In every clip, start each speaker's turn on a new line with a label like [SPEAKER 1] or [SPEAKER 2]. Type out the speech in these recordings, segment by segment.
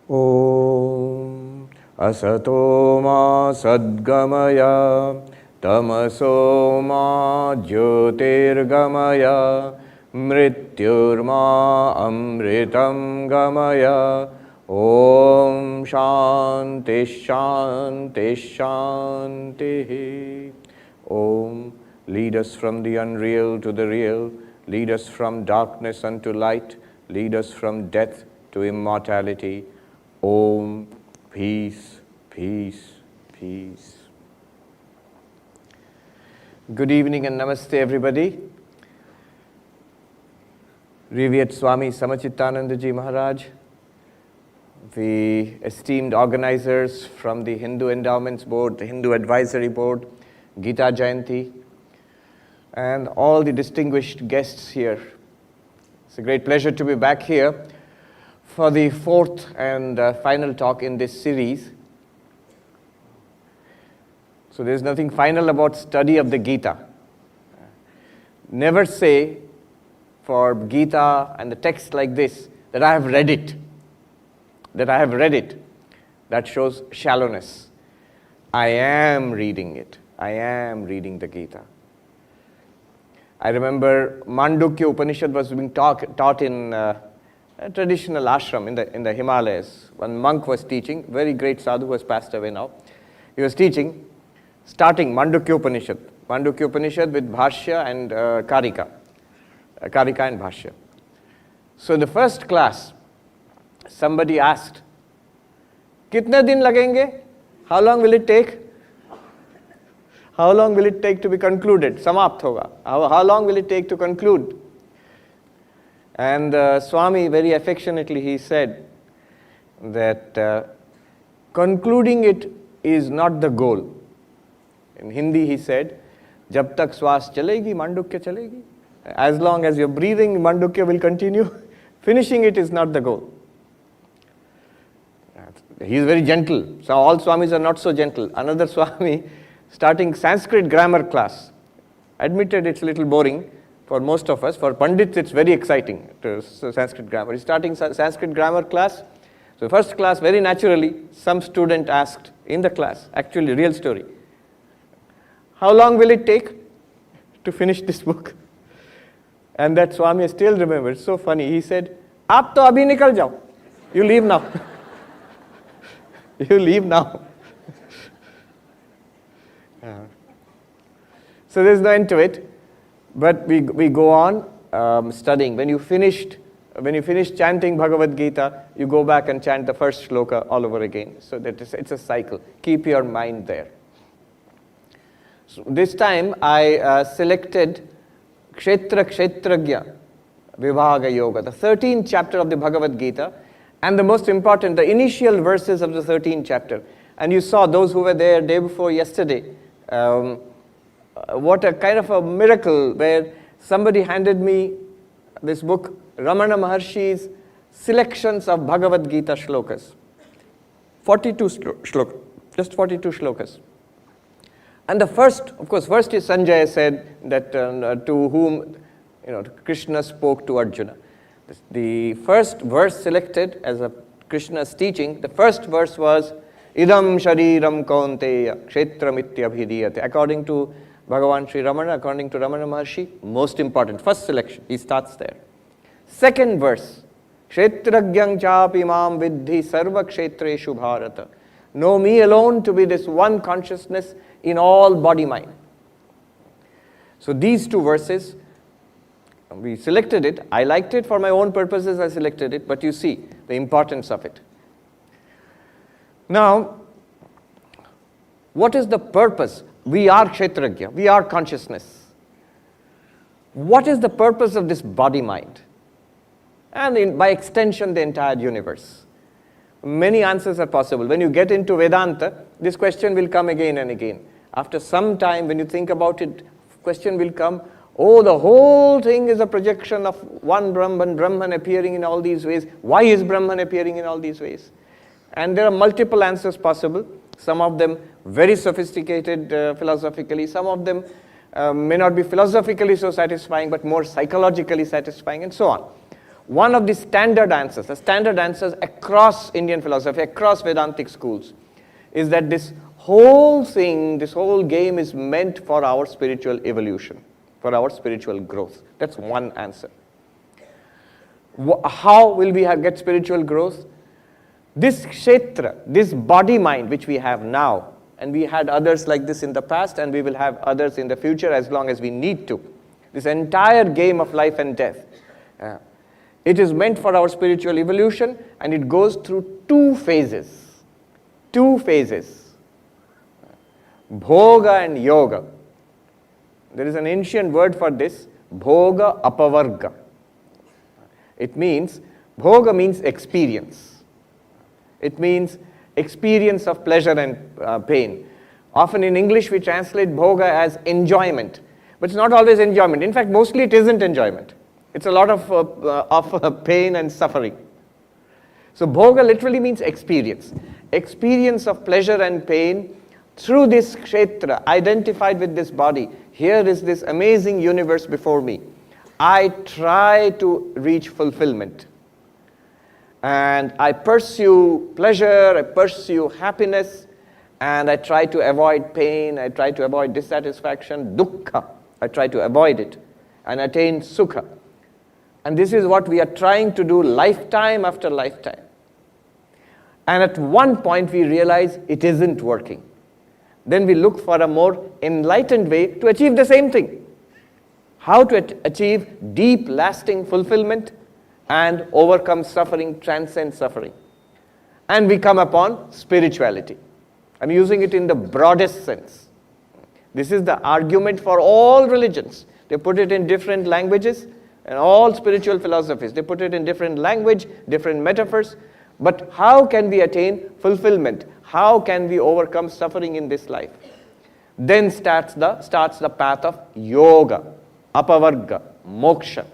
[SPEAKER 1] Om Asato Ma Sadgamaya Tamaso Ma Jyotirgamaya Mrityurma Amritam Gamaya. Om Shanti Shanti Shanti. Om, lead us from the unreal to the real, lead us from darkness unto light, lead us from death to immortality. Om, peace, peace, peace. Good evening and namaste everybody. Revered Swami Samachittananda Ji Maharaj, the esteemed organizers from the Hindu Endowments Board, the Hindu Advisory Board, Gita Jayanti, and all the distinguished guests here. It's a great pleasure to be back here for the fourth and final talk in this series. So there's nothing final about study of the Gita. Never say for Gita and the text like this that I have read it. That shows shallowness. I am reading it. I am reading the Gita. I remember Mandukya Upanishad was being taught in a traditional ashram in the Himalayas. One monk was teaching, very great sadhu who has passed away now. He was teaching, starting Mandukya Upanishad with Bhashya and Karika and Bhashya. So in the first class, somebody asked, "Kitne din lagenge? How long will it take? How long will it take to be concluded? Samapt hoga. How long will it take to conclude?" And Swami, very affectionately, he said that concluding it is not the goal. In Hindi, he said, "Jab tak swas chalegi, mandukya chalegi." As long as you're breathing, mandukya will continue. Finishing it is not the goal. He is very gentle. So all Swamis are not so gentle. Another Swami, starting Sanskrit grammar class, admitted it's a little boring for most of us. For Pandits, it's very exciting to Sanskrit grammar. He's starting Sanskrit grammar class. So first class, very naturally, some student asked in the class, actually real story, "How long will it take to finish this book?" And that Swami I still remember, it's so funny. He said, "Aap to abhi nikal jao. You leave now." You leave now. So there's no end to it. But we go on studying. When you finish chanting Bhagavad Gita, you go back and chant the first shloka all over again. So that it's a cycle. Keep your mind there. So this time I selected Kshetra Kshetragya Vibhaga Yoga, the 13th chapter of the Bhagavad Gita, and the most important, the initial verses of the 13th chapter. And you saw those who were there day before yesterday, what a kind of a miracle where somebody handed me this book, Ramana Maharshi's selections of Bhagavad Gita shlokas. 42 shlokas, just 42 shlokas. And the first is Sanjaya said that to whom Krishna spoke to Arjuna. The first verse selected as a Krishna's teaching, the first verse was Idam Shariram Kaunteya Kshetram Ityabhidiyate. According to Bhagavan Sri Ramana, according to Ramana Maharshi, most important. First selection, he starts there. Second verse, Kshetragyang chapi mam vidhi sarva kshetreshu bharata. Know me alone to be this one consciousness in all body mind. So these two verses, we selected it. I liked it for my own purposes, I selected it, but you see the importance of it. Now, what is the purpose? We are Kshetragya, we are consciousness. What is the purpose of this body-mind? And by extension, the entire universe. Many answers are possible. When you get into Vedanta, this question will come again and again. After some time, when you think about it, question will come, oh, the whole thing is a projection of one Brahman appearing in all these ways. Why is Brahman appearing in all these ways? And there are multiple answers possible. Some of them very sophisticated philosophically. Some of them may not be philosophically so satisfying, but more psychologically satisfying, and so on. one of the standard answers across Indian philosophy, across Vedantic schools, is that this whole thing, this whole game is meant for our spiritual evolution, for our spiritual growth. That's one answer. How will we get spiritual growth? This kshetra, this body-mind which we have now, and we had others like this in the past, and we will have others in the future as long as we need to. This entire game of life and death. It is meant for our spiritual evolution, and it goes through two phases. Bhoga and yoga. There is an ancient word for this, bhoga apavarga. It means, bhoga means experience. It means experience of pleasure and pain. Often in English we translate bhoga as enjoyment, but it's not always enjoyment. In fact, mostly it isn't enjoyment. It's a lot of pain and suffering. So bhoga literally means experience. Experience of pleasure and pain through this kshetra, identified with this body. Here is this amazing universe before me. I try to reach fulfillment. And I pursue pleasure, I pursue happiness, and I try to avoid pain, I try to avoid dissatisfaction, dukkha. I try to avoid it and attain sukha. And this is what we are trying to do lifetime after lifetime. And at one point we realize it isn't working. Then we look for a more enlightened way to achieve the same thing. How to achieve deep, lasting fulfillment and overcome suffering, transcend suffering. And we come upon spirituality. I'm using it in the broadest sense. This is the argument for all religions. They put it in different languages, and all spiritual philosophies, they put it in different language, different metaphors. But how can we attain fulfillment? How can we overcome suffering in this life? Then starts the path of yoga, apavarga, moksha.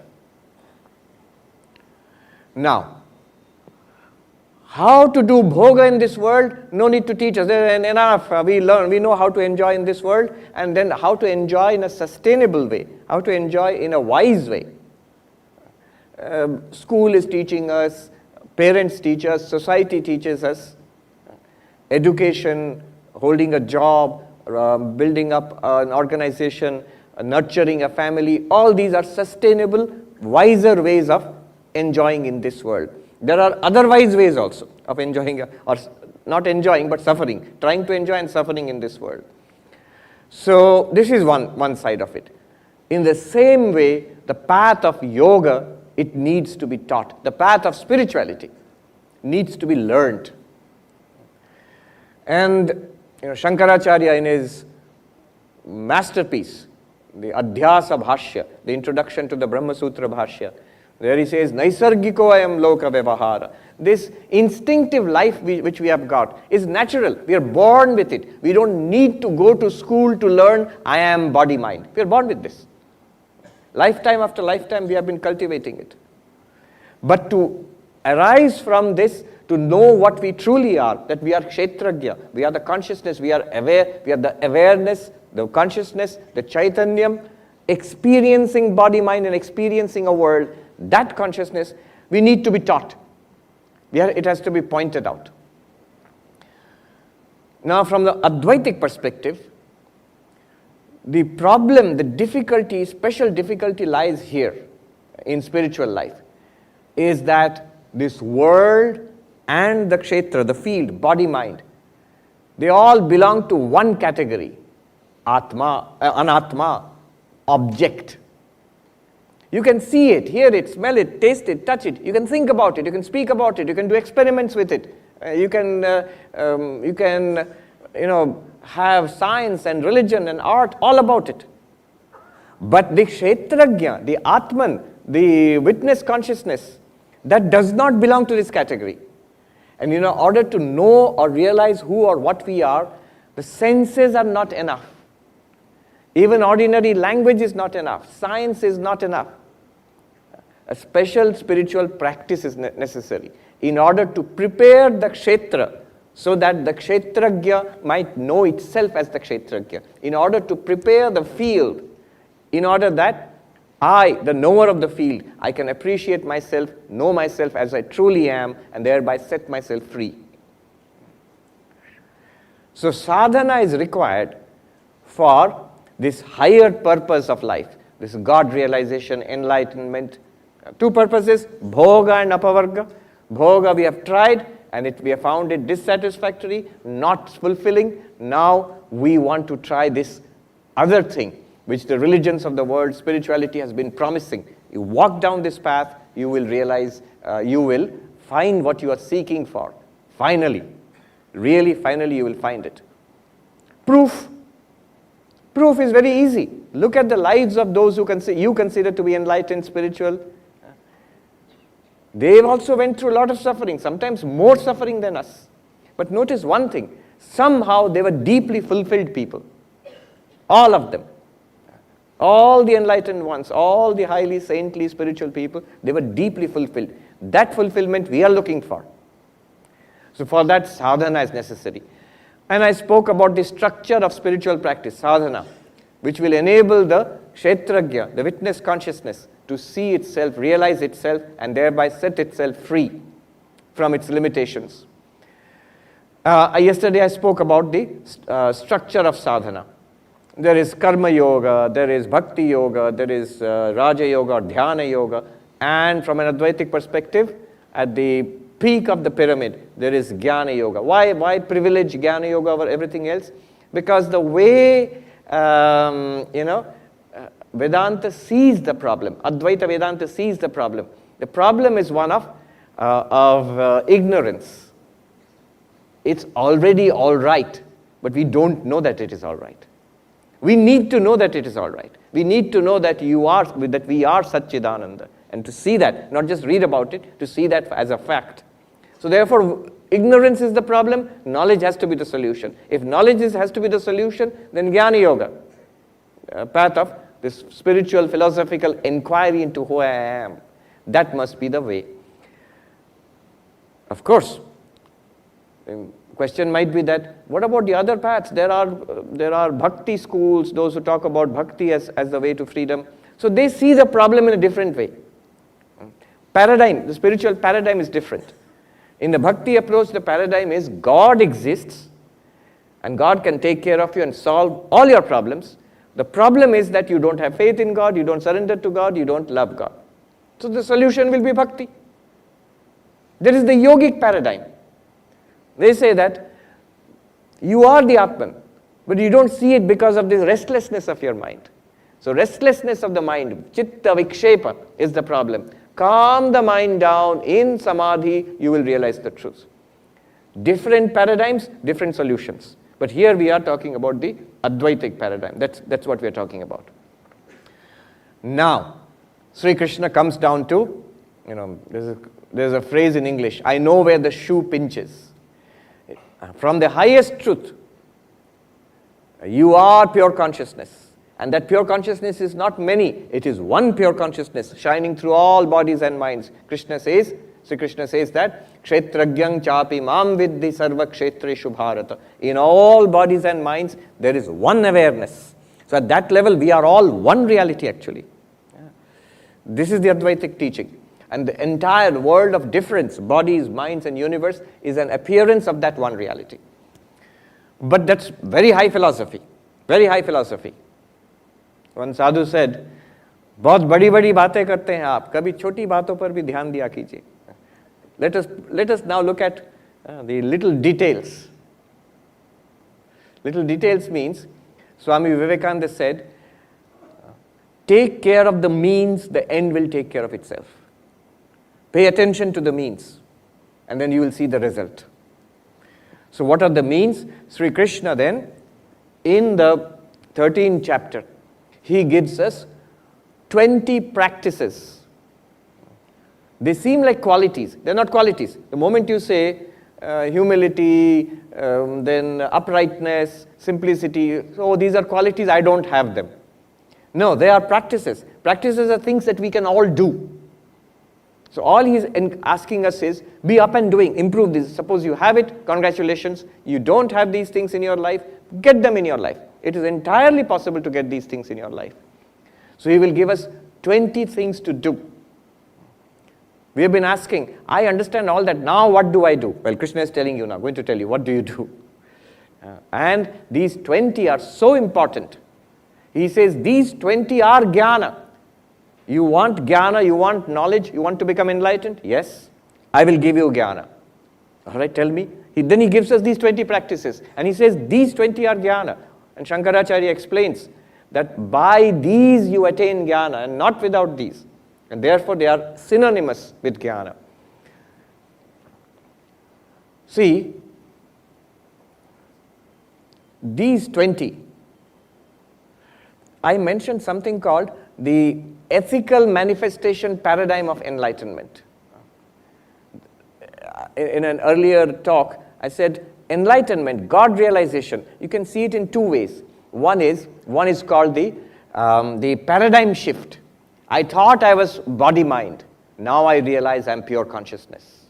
[SPEAKER 1] Now, how to do bhoga in this world? No need to teach us. Enough. We learn. We know how to enjoy in this world, and then how to enjoy in a sustainable way, how to enjoy in a wise way. School is teaching us, parents teach us, society teaches us. Education, holding a job, building up an organization, nurturing a family, all these are sustainable, wiser ways of enjoying in this world. There are otherwise ways also of enjoying, or not enjoying, but suffering, trying to enjoy and suffering in this world. So this is one side of it. In the same way, the path of yoga, it needs to be taught. The path of spirituality needs to be learned. And Shankaracharya, in his masterpiece, the Adhyasa Bhashya, the introduction to the Brahma Sutra Bhashya, there he says, Naisargiko ayam loka vyavahara. This instinctive life which we have got is natural. We are born with it. We don't need to go to school to learn I am body-mind. We are born with this. Lifetime after lifetime we have been cultivating it. But to arise from this, to know what we truly are, that we are kshetragya, we are the consciousness, we are aware, we are the awareness, the consciousness, the chaitanyam, experiencing body, mind, and experiencing a world, that consciousness, we need to be taught. It has to be pointed out. Now, from the Advaitic perspective, the problem, the difficulty, special difficulty lies here in spiritual life, is that this world and the kshetra, the field, body, mind, they all belong to one category, atma, anatma, object. You can see it, hear it, smell it, taste it, touch it. You can think about it, you can speak about it, you can do experiments with it. You can have science and religion and art all about it. But the kshetragya, the atman, the witness consciousness, that does not belong to this category. And in order to know or realize who or what we are, the senses are not enough. Even ordinary language is not enough. Science is not enough. A special spiritual practice is necessary in order to prepare the kshetra so that the kshetragya might know itself as the kshetragya. In order to prepare the field, in order that I, the knower of the field, I can appreciate myself, know myself as I truly am, and thereby set myself free. So sadhana is required for this higher purpose of life, this God realization, enlightenment. Two purposes, bhoga and apavarga. Bhoga we have tried and we have found it dissatisfactory, not fulfilling. Now we want to try this other thing, which the religions of the world, spirituality has been promising. You walk down this path, you will realize, you will find what you are seeking for. Finally, really finally you will find it. Proof. Proof is very easy. Look at the lives of those who you consider to be enlightened, spiritual. They also went through a lot of suffering, sometimes more suffering than us. But notice one thing, somehow they were deeply fulfilled people. All of them. All the enlightened ones, all the highly saintly spiritual people, they were deeply fulfilled. That fulfillment we are looking for. So for that, sadhana is necessary. And I spoke about the structure of spiritual practice, sadhana, which will enable the kshetragya, the witness consciousness, to see itself, realize itself, and thereby set itself free from its limitations. Yesterday I spoke about the structure of sadhana. There is karma yoga, there is bhakti yoga, there is raja yoga or dhyana yoga, and from an Advaitic perspective, at the peak of the pyramid, there is jnana yoga. Why privilege jnana yoga over everything else? Because the way, Vedanta sees the problem, Advaita Vedanta sees the problem is one of ignorance. It's already all right, but we don't know that it is all right. We need to know that it is all right. We need to know that we are Satchidananda. And to see that, not just read about it, to see that as a fact. So therefore, ignorance is the problem, knowledge has to be the solution. If knowledge has to be the solution, then Jnana Yoga, path of this spiritual, philosophical inquiry into who I am, that must be the way. Of course, the question might be that, what about the other paths? There are bhakti schools, those who talk about bhakti as the way to freedom. So they see the problem in a different way. Paradigm, the spiritual paradigm is different. In the bhakti approach, the paradigm is God exists and God can take care of you and solve all your problems. The problem is that you don't have faith in God, you don't surrender to God, you don't love God. So the solution will be bhakti. That is the yogic paradigm. They say that you are the Atman, but you don't see it because of the restlessness of your mind. So restlessness of the mind, chitta vikshepa, is the problem. Calm the mind down in samadhi, you will realize the truth. Different paradigms, different solutions. But here we are talking about the Advaitic paradigm. That's what we are talking about. Now, Sri Krishna comes down to, there's a phrase in English, I know where the shoe pinches. From the highest truth, you are pure consciousness. And that pure consciousness is not many. It is one pure consciousness shining through all bodies and minds. Sri Krishna says that, Kshetragyang chapi mam viddhi sarva kshetreshu bharata. In all bodies and minds, there is one awareness. So at that level, we are all one reality actually. This is the Advaitic teaching. And the entire world of difference, bodies, minds, and universe, is an appearance of that one reality. But that's very high philosophy. Very high philosophy. One sadhu said, बहुत बड़ी-बड़ी बातें करते हैं आप, कभी छोटी बातों पर भी ध्यान दिया कीजिए. Let us now look at the little details. Little details means, Swami Vivekananda said, take care of the means, the end will take care of itself. Pay attention to the means, and then you will see the result. So what are the means? Sri Krishna then, in the 13th chapter, he gives us 20 practices. They seem like qualities. They're not qualities. The moment you say humility, then uprightness, simplicity, so these are qualities, I don't have them. No, they are practices. Practices are things that we can all do. So all he's asking us is, be up and doing, improve this. Suppose you have it, congratulations. You don't have these things in your life, get them in your life. It is entirely possible to get these things in your life. So he will give us 20 things to do. We have been asking, I understand all that, now what do I do? Well, Krishna is telling you now, going to tell you, what do you do? And these 20 are so important. He says, these 20 are jnana. You want jnana, you want knowledge, you want to become enlightened? Yes, I will give you jnana. All right, tell me. Then he gives us these 20 practices. And he says, these 20 are jnana. And Shankaracharya explains that by these you attain jnana and not without these. And therefore they are synonymous with jnana. See, these 20, I mentioned something called the ethical manifestation paradigm of enlightenment. In an earlier talk, I said enlightenment, God realization, you can see it in two ways. One is called the paradigm shift. I thought I was body-mind. Now I realize I'm pure consciousness.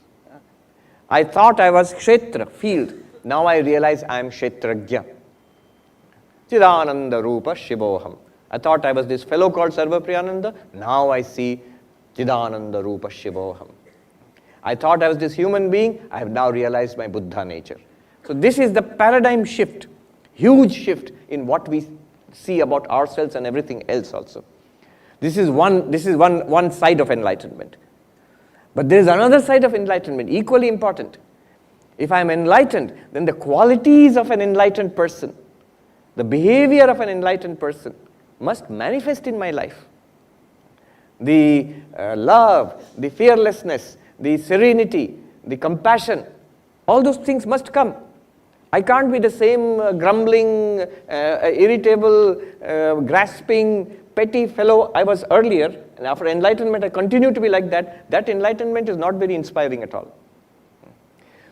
[SPEAKER 1] I thought I was kshetra, field. Now I realize I'm kshetrajya. Chidananda Rupa Shivoham. I thought I was this fellow called Sarvapriyananda. Now I see Chidananda Rupa Shivoham. I thought I was this human being. I have now realized my Buddha nature. So this is the paradigm shift, huge shift in what we see about ourselves and everything else also. This is one side of enlightenment. But there is another side of enlightenment, equally important. If I am enlightened, then the qualities of an enlightened person, the behavior of an enlightened person must manifest in my life. The love, the fearlessness, the serenity, the compassion, all those things must come. I can't be the same grumbling, irritable, grasping, petty fellow I was earlier, and after enlightenment I continue to be like that. That enlightenment is not very inspiring at all.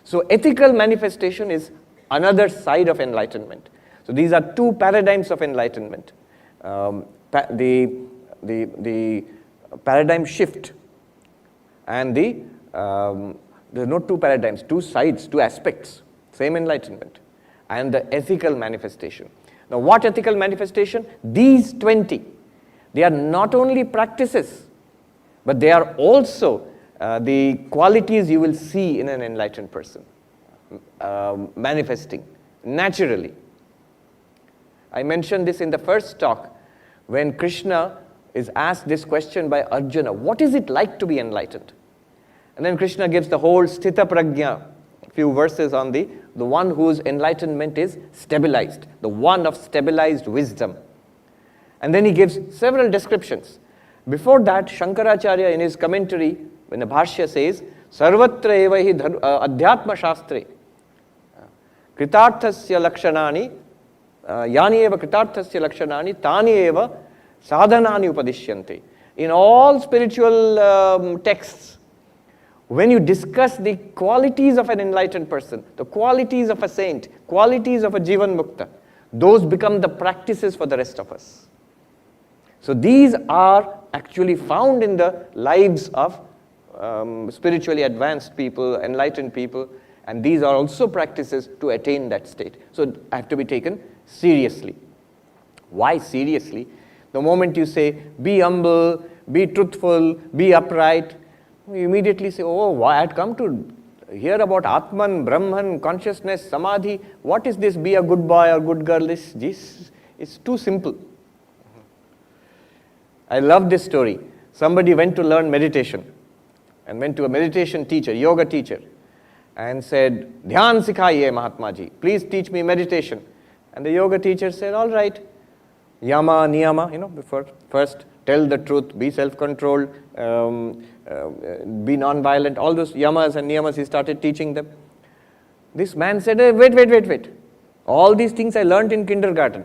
[SPEAKER 1] So ethical manifestation is another side of enlightenment. So these are two paradigms of enlightenment. The paradigm shift and there are not two paradigms, two sides, two aspects, same enlightenment, and the ethical manifestation. Now what ethical manifestation? These 20, they are not only practices, but they are also the qualities you will see in an enlightened person, manifesting naturally. I mentioned this in the first talk when Krishna is asked this question by Arjuna, what is it like to be enlightened? And then Krishna gives the whole Sthita Prajna, few verses on the one whose enlightenment is stabilized, the one of stabilized wisdom. And then he gives several descriptions. Before that, Shankaracharya in his commentary, when the Bhashya says, Sarvatra eva hi adhyatma shastre, kritarthasya lakshanani, yani eva kritarthasya lakshanani, tani eva sadhanani upadishyante. In all spiritual texts, when you discuss the qualities of an enlightened person, the qualities of a saint, qualities of a Jivan Mukta, those become the practices for the rest of us. So these are actually found in the lives of spiritually advanced people, enlightened people, and these are also practices to attain that state. So have to be taken seriously. Why seriously? The moment you say, be humble, be truthful, be upright, you immediately say, oh, why I had come to hear about Atman, Brahman, consciousness, Samadhi. What is this, be a good boy or good girl? This is too simple. I love this story. Somebody went to learn meditation and went to a meditation teacher, yoga teacher, and said, Dhyan sikhaiye Mahatma ji, please teach me meditation. And the yoga teacher said, all right, yama, niyama, before first tell the truth, be self-controlled, be non-violent, all those yamas and niyamas he started teaching them. This man said, hey, wait. All these things I learned in kindergarten.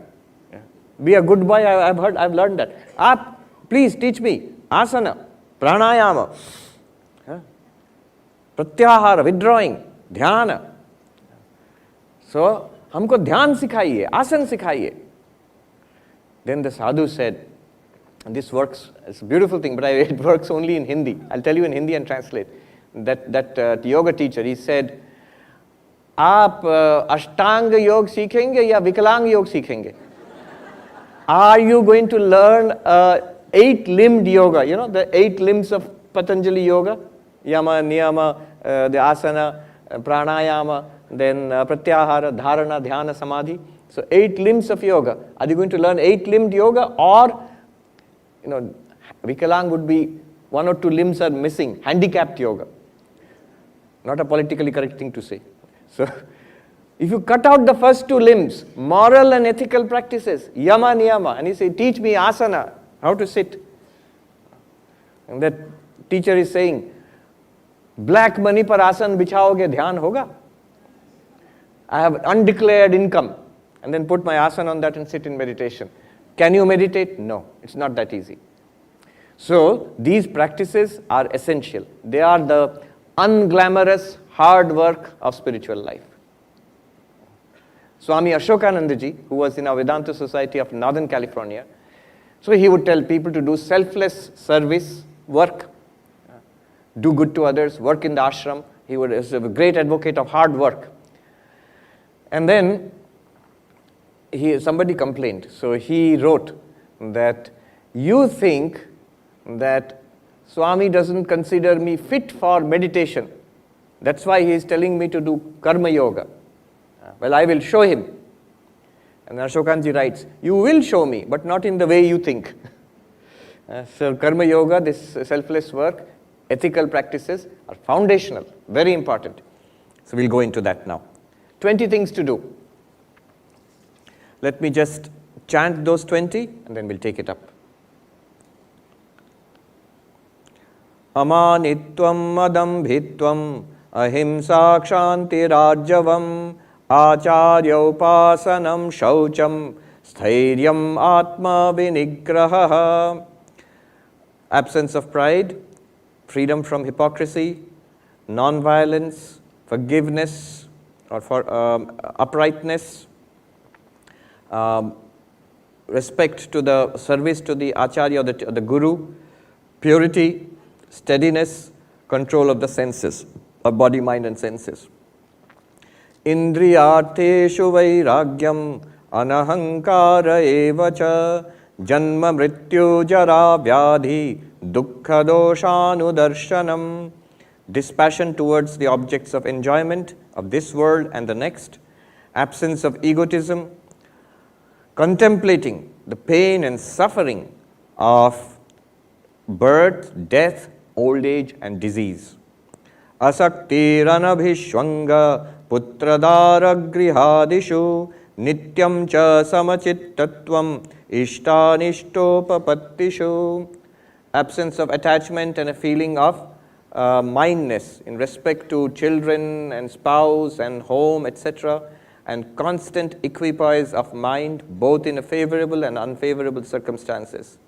[SPEAKER 1] Be a good boy, I've learned that. Please teach me asana, pranayama, pratyahara, withdrawing, dhyana. So, हमको ध्यान सिखाइए, आसन सिखाइए. Then the sadhu said, and this works, it's a beautiful thing, but it works only in Hindi. I'll tell you in Hindi and translate. That yoga teacher, he said, आप अष्टांग योग सीखेंगे या विकलांग योग सीखेंगे? Are you going to learn 8-limbed yoga, you know, the 8 limbs of Patanjali yoga, yama, niyama, the asana, pranayama, then pratyahara, dharana, dhyana, samadhi. So 8 limbs of yoga. Are you going to learn 8-limbed yoga, or, you know, Vikalang would be 1 or 2 limbs are missing, handicapped yoga. Not a politically correct thing to say. So if you cut out the first 2 limbs, moral and ethical practices, yama, niyama, and you say, teach me asana, how to sit. And that teacher is saying, black money par asan bichhaoge, dhyan hoga. I have undeclared income, and then put my asana on that and sit in meditation. Can you meditate? No, it's not that easy. So these practices are essential. They are the unglamorous hard work of spiritual life. Swami Ashokanandaji, who was in our Vedanta Society of Northern California, so he would tell people to do selfless service, work, do good to others, work in the ashram. He was a great advocate of hard work. And then somebody complained. So he wrote that, you think that Swami doesn't consider me fit for meditation. That's why he is telling me to do karma yoga. Well, I will show him. And Ashokanji writes, you will show me, but not in the way you think. So karma yoga, this selfless work, ethical practices are foundational, very important. So we'll go into that now. 20 things to do. Let me just chant those 20 and then we'll take it up. Amanitvam adambhitvam ahimsa kshantirajyavam acharya upasanam shaucham sthairyam atma vinigraha. Absence of pride, freedom from hypocrisy, non-violence, forgiveness or for uprightness, respect to the service to the acharya or the guru, purity, steadiness, control of the senses, of body, mind and senses. Indriyartheshu vairagyam anahankara evacha janma mrityu jara vyadhi dukkha doshanudarshanam. Dispassion towards the objects of enjoyment of this world and the next, absence of egotism, contemplating the pain and suffering of birth, death, old age and disease. Asaktiranabhishwanga putradaragrihadishu nityam cha samachittatvam ishtanishtopapatishu. Absence of attachment and a feeling of mindness in respect to children and spouse and home, etc. And constant equipoise of mind both in a favorable and unfavorable circumstances.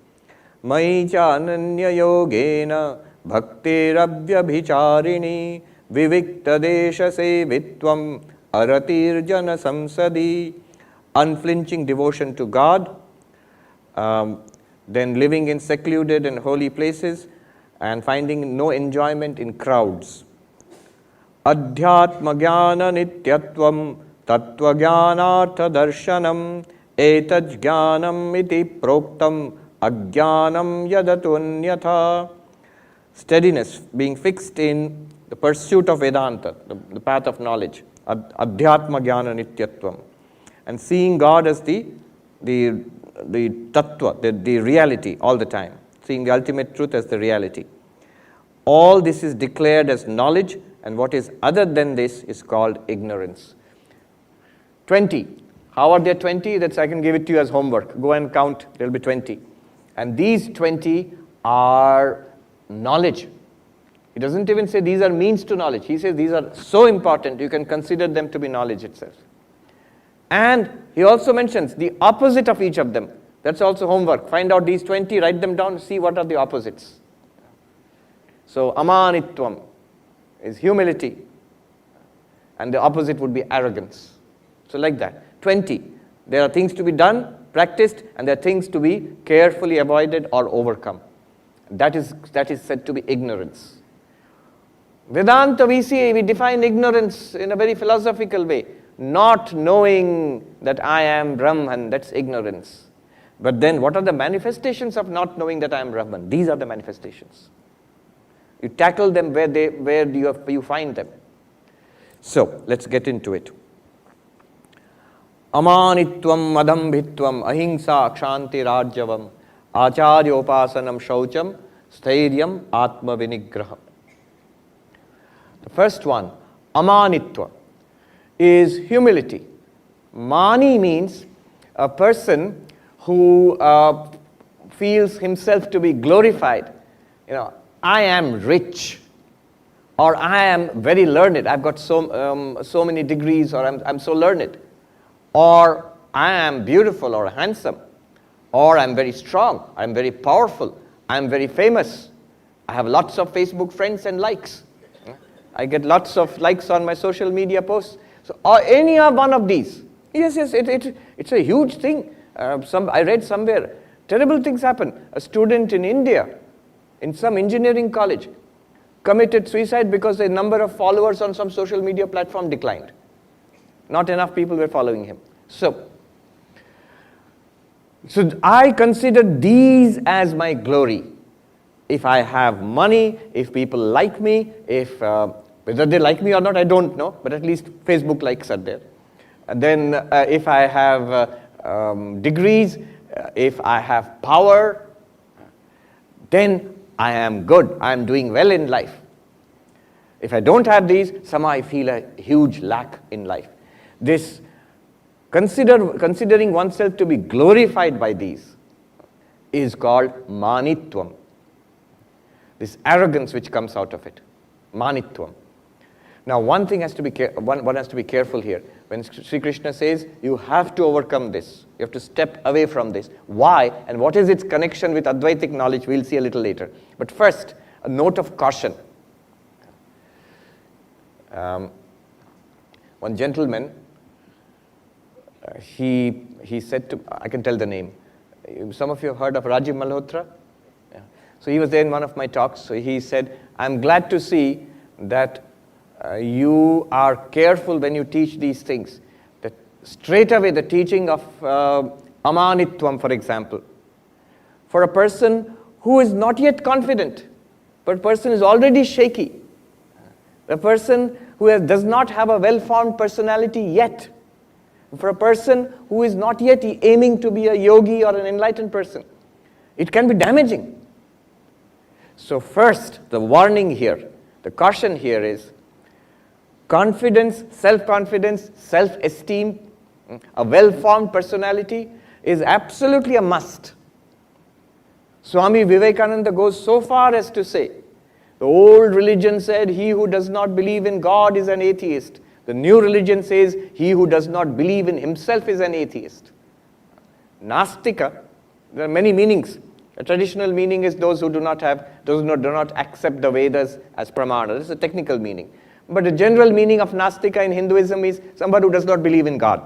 [SPEAKER 1] Mai cha ananya yogena bhaktirabhyabhicharini vivikta desha sevitvam aratirjana samsadi. Unflinching devotion to God, then living in secluded and holy places and finding no enjoyment in crowds. Adhyatma jnana nityatvam tattva jnanartha darshanam etaj jnanam iti proktam ajnanam yadatunyatha. Steadiness, being fixed in the pursuit of Vedanta, the path of knowledge. Adhyatma jnana nityatvam. And seeing God as the tattva, the reality all the time. Seeing the ultimate truth as the reality. All this is declared as knowledge, and what is other than this is called ignorance. 20. How are there 20? That's I can give it to you as homework. Go and count, there will be 20. And these 20 are knowledge. He doesn't even say these are means to knowledge. He says these are so important, you can consider them to be knowledge itself. And he also mentions the opposite of each of them. That's also homework. Find out these 20, write them down, see what are the opposites. So, amanitvam is humility. And the opposite would be arrogance. So like that. 20. There are things to be done, practiced, and there are things to be carefully avoided or overcome. That is said to be ignorance. Vedanta, we define ignorance in a very philosophical way. Not knowing that I am Brahman, that's ignorance. But then what are the manifestations of not knowing that I am Brahman? These are the manifestations. You tackle them where you find them. So, let's get into it. Amanitvam madambhitvam ahimsa kshanti rajyavam acharyopasanam shaucham stairyam atma vinigraham. The first one, amanitva, is humility. Mani means a person who feels himself to be glorified. I am rich, or I am very learned. I've got so many degrees, or I'm so learned, or I am beautiful or handsome, or I'm very strong, I'm very powerful, I'm very famous. I have lots of Facebook friends and likes. I get lots of likes on my social media posts. So, or any one of these. Yes, it's a huge thing. I read somewhere, terrible things happen. A student in India, in some engineering college, committed suicide because the number of followers on some social media platform declined. Not enough people were following him. So I consider these as my glory. If I have money, if people like me, whether they like me or not, I don't know, but at least Facebook likes are there. And then if I have degrees, if I have power, then I am good, I am doing well in life. If I don't have these, somehow I feel a huge lack in life. This considering oneself to be glorified by these is called manitvam. This arrogance which comes out of it, manitvam. Now, one has to be careful here. When Sri Krishna says you have to overcome this, you have to step away from this. Why and what is its connection with Advaitic knowledge? We'll see a little later. But first, a note of caution. One gentleman, he said to, I can tell the name. Some of you have heard of Rajiv Malhotra? Yeah. So he was there in one of my talks. So he said, I'm glad to see that you are careful when you teach these things. That straight away the teaching of amanitvam, for example, for a person who is not yet confident, but a person is already shaky, a person who does not have a well-formed personality yet, for a person who is not yet aiming to be a yogi or an enlightened person, it can be damaging. So first, the warning here, the caution here is confidence, self-confidence, self-esteem, a well-formed personality is absolutely a must. Swami Vivekananda goes so far as to say, the old religion said, he who does not believe in God is an atheist. The new religion says, he who does not believe in himself is an atheist. Nastika, there are many meanings. A traditional meaning is those who do not accept the Vedas as pramana. This is a technical meaning. But the general meaning of Nastika in Hinduism is somebody who does not believe in God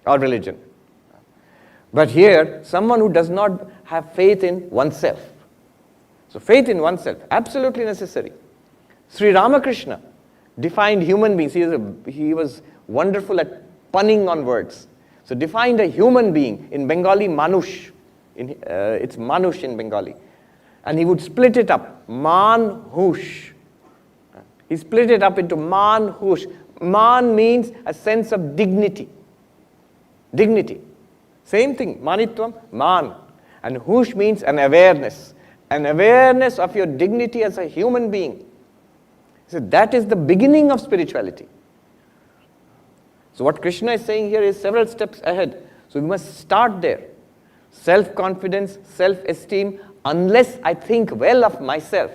[SPEAKER 1] or religion. But here, someone who does not have faith in oneself. So faith in oneself, absolutely necessary. Sri Ramakrishna defined human beings. He was wonderful at punning on words. So defined a human being in Bengali, manush. It's manush in Bengali. And he would split it up, man-hush. He split it up into man, hush. Man means a sense of dignity. Dignity. Same thing, manitvam, man. And hush means an awareness of your dignity as a human being. So that is the beginning of spirituality. So what Krishna is saying here is several steps ahead. So we must start there. Self-confidence, self-esteem, unless I think well of myself,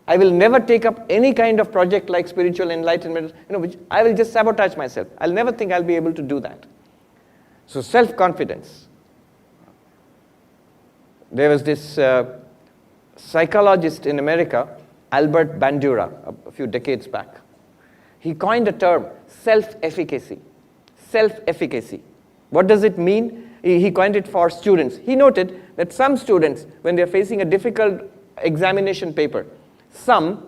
[SPEAKER 1] I will never take up any kind of project like spiritual enlightenment, which I will just sabotage myself. I'll never think I'll be able to do that. So self-confidence. There was this psychologist in America, Albert Bandura, a few decades back. He coined a term, self-efficacy. Self-efficacy. What does it mean? He coined it for students. He noted that some students, when they're facing a difficult examination paper, some,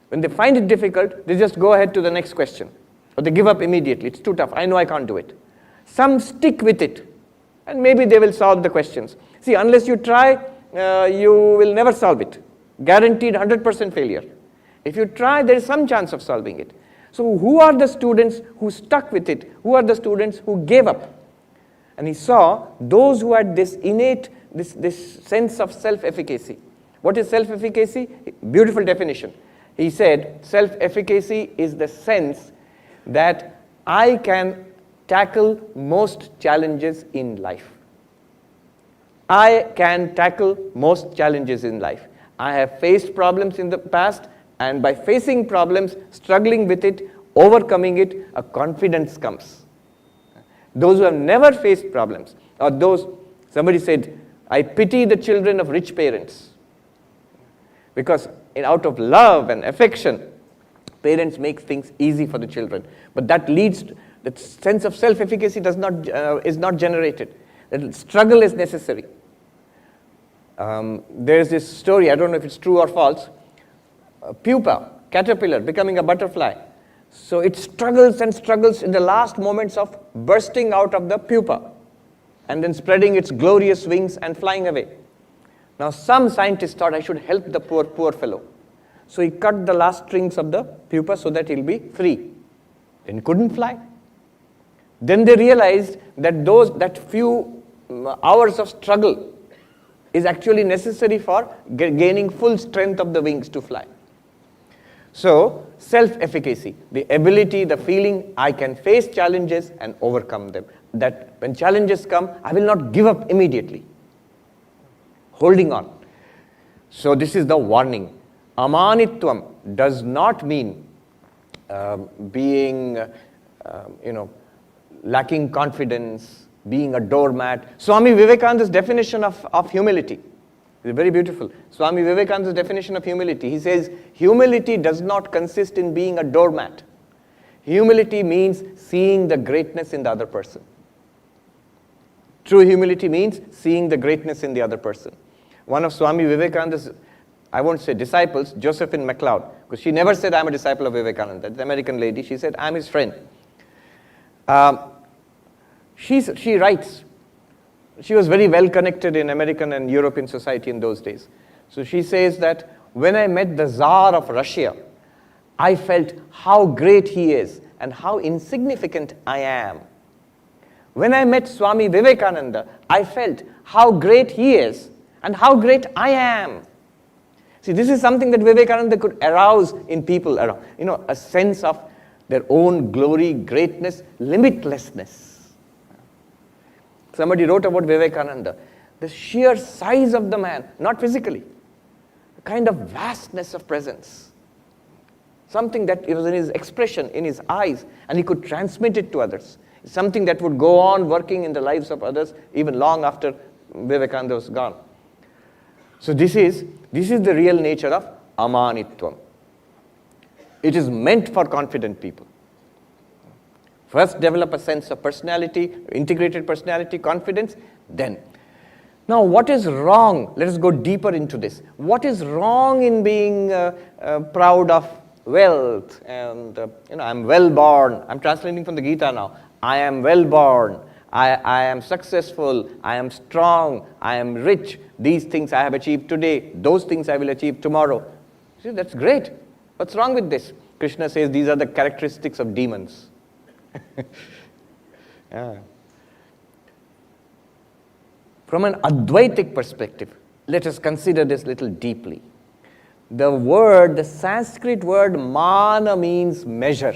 [SPEAKER 1] when they find it difficult, they just go ahead to the next question. Or they give up immediately. It's too tough. I know I can't do it. Some stick with it. And maybe they will solve the questions. See, unless you try, you will never solve it. Guaranteed 100% failure. If you try, there is some chance of solving it. So who are the students who stuck with it? Who are the students who gave up? And he saw those who had this innate, this sense of self-efficacy. What is self-efficacy? Beautiful definition. He said, self-efficacy is the sense that I can tackle most challenges in life. I can tackle most challenges in life. I have faced problems in the past, and by facing problems, struggling with it, overcoming it, a confidence comes. Those who have never faced problems, or those, somebody said, I pity the children of rich parents. Because out of love and affection, parents make things easy for the children. But that leads to, that sense of self-efficacy is not generated. That struggle is necessary. There's this story, I don't know if it's true or false, a pupa, caterpillar, becoming a butterfly. So it struggles and struggles in the last moments of bursting out of the pupa and then spreading its glorious wings and flying away. Now some scientists thought I should help the poor fellow. So he cut the last strings of the pupa so that he'll be free. Then he couldn't fly. Then they realized that that few hours of struggle is actually necessary for gaining full strength of the wings to fly. So, self-efficacy, the ability, the feeling, I can face challenges and overcome them. That when challenges come, I will not give up immediately. Holding on. So this is the warning. Amanitvam does not mean being, lacking confidence, being a doormat. Swami Vivekananda's definition of humility is very beautiful. Swami Vivekananda's definition of humility. He says, humility does not consist in being a doormat. Humility means seeing the greatness in the other person. True humility means seeing the greatness in the other person. One of Swami Vivekananda's, I won't say disciples, Josephine MacLeod, because she never said, I'm a disciple of Vivekananda. The American lady, she said, I'm his friend. She writes, she was very well connected in American and European society in those days. So she says that when I met the Tsar of Russia, I felt how great he is and how insignificant I am. When I met Swami Vivekananda, I felt how great he is and how great I am. See, this is something that Vivekananda could arouse in people around. A sense of their own glory, greatness, limitlessness. Somebody wrote about Vivekananda, the sheer size of the man, not physically, a kind of vastness of presence. Something that it was in his expression, in his eyes, and he could transmit it to others. Something that would go on working in the lives of others even long after Vivekananda was gone. So this is the real nature of amanitvam. It is meant for confident people. First develop a sense of personality, integrated personality, confidence, then. Now what is wrong? Let us go deeper into this. What is wrong in being proud of wealth and, I'm well born. I'm translating from the Gita now. I am well born. I am successful. I am strong. I am rich. These things I have achieved today. Those things I will achieve tomorrow. See, that's great. What's wrong with this? Krishna says these are the characteristics of demons. Yeah. From an Advaitic perspective, let us consider this little deeply. The Sanskrit word mana means measure.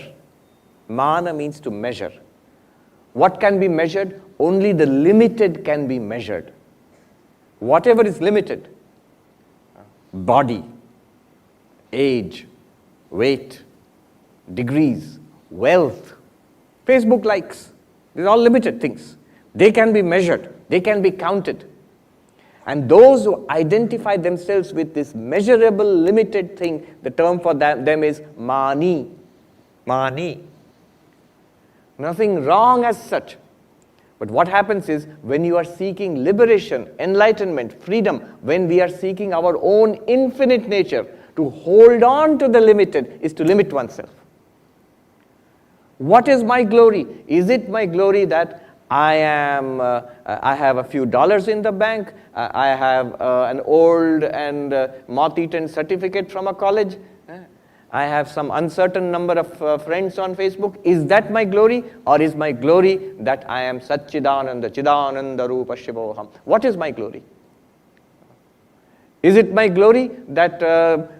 [SPEAKER 1] Mana means to measure. What can be measured? Only the limited can be measured. Whatever is limited, body, age, weight, degrees, wealth, Facebook likes, these are all limited things. They can be measured, they can be counted. And those who identify themselves with this measurable, limited thing, the term for them is mani. Mani. Nothing wrong as such. But what happens is, when you are seeking liberation, enlightenment, freedom, when we are seeking our own infinite nature, to hold on to the limited is to limit oneself. What is my glory? Is it my glory that I have a few dollars in the bank, I have an old and moth-eaten certificate from a college, I have some uncertain number of friends on Facebook. Is that my glory, or is my glory that I am Satchidananda, Chidananda Rupa Shivoham? What is my glory? Is it my glory that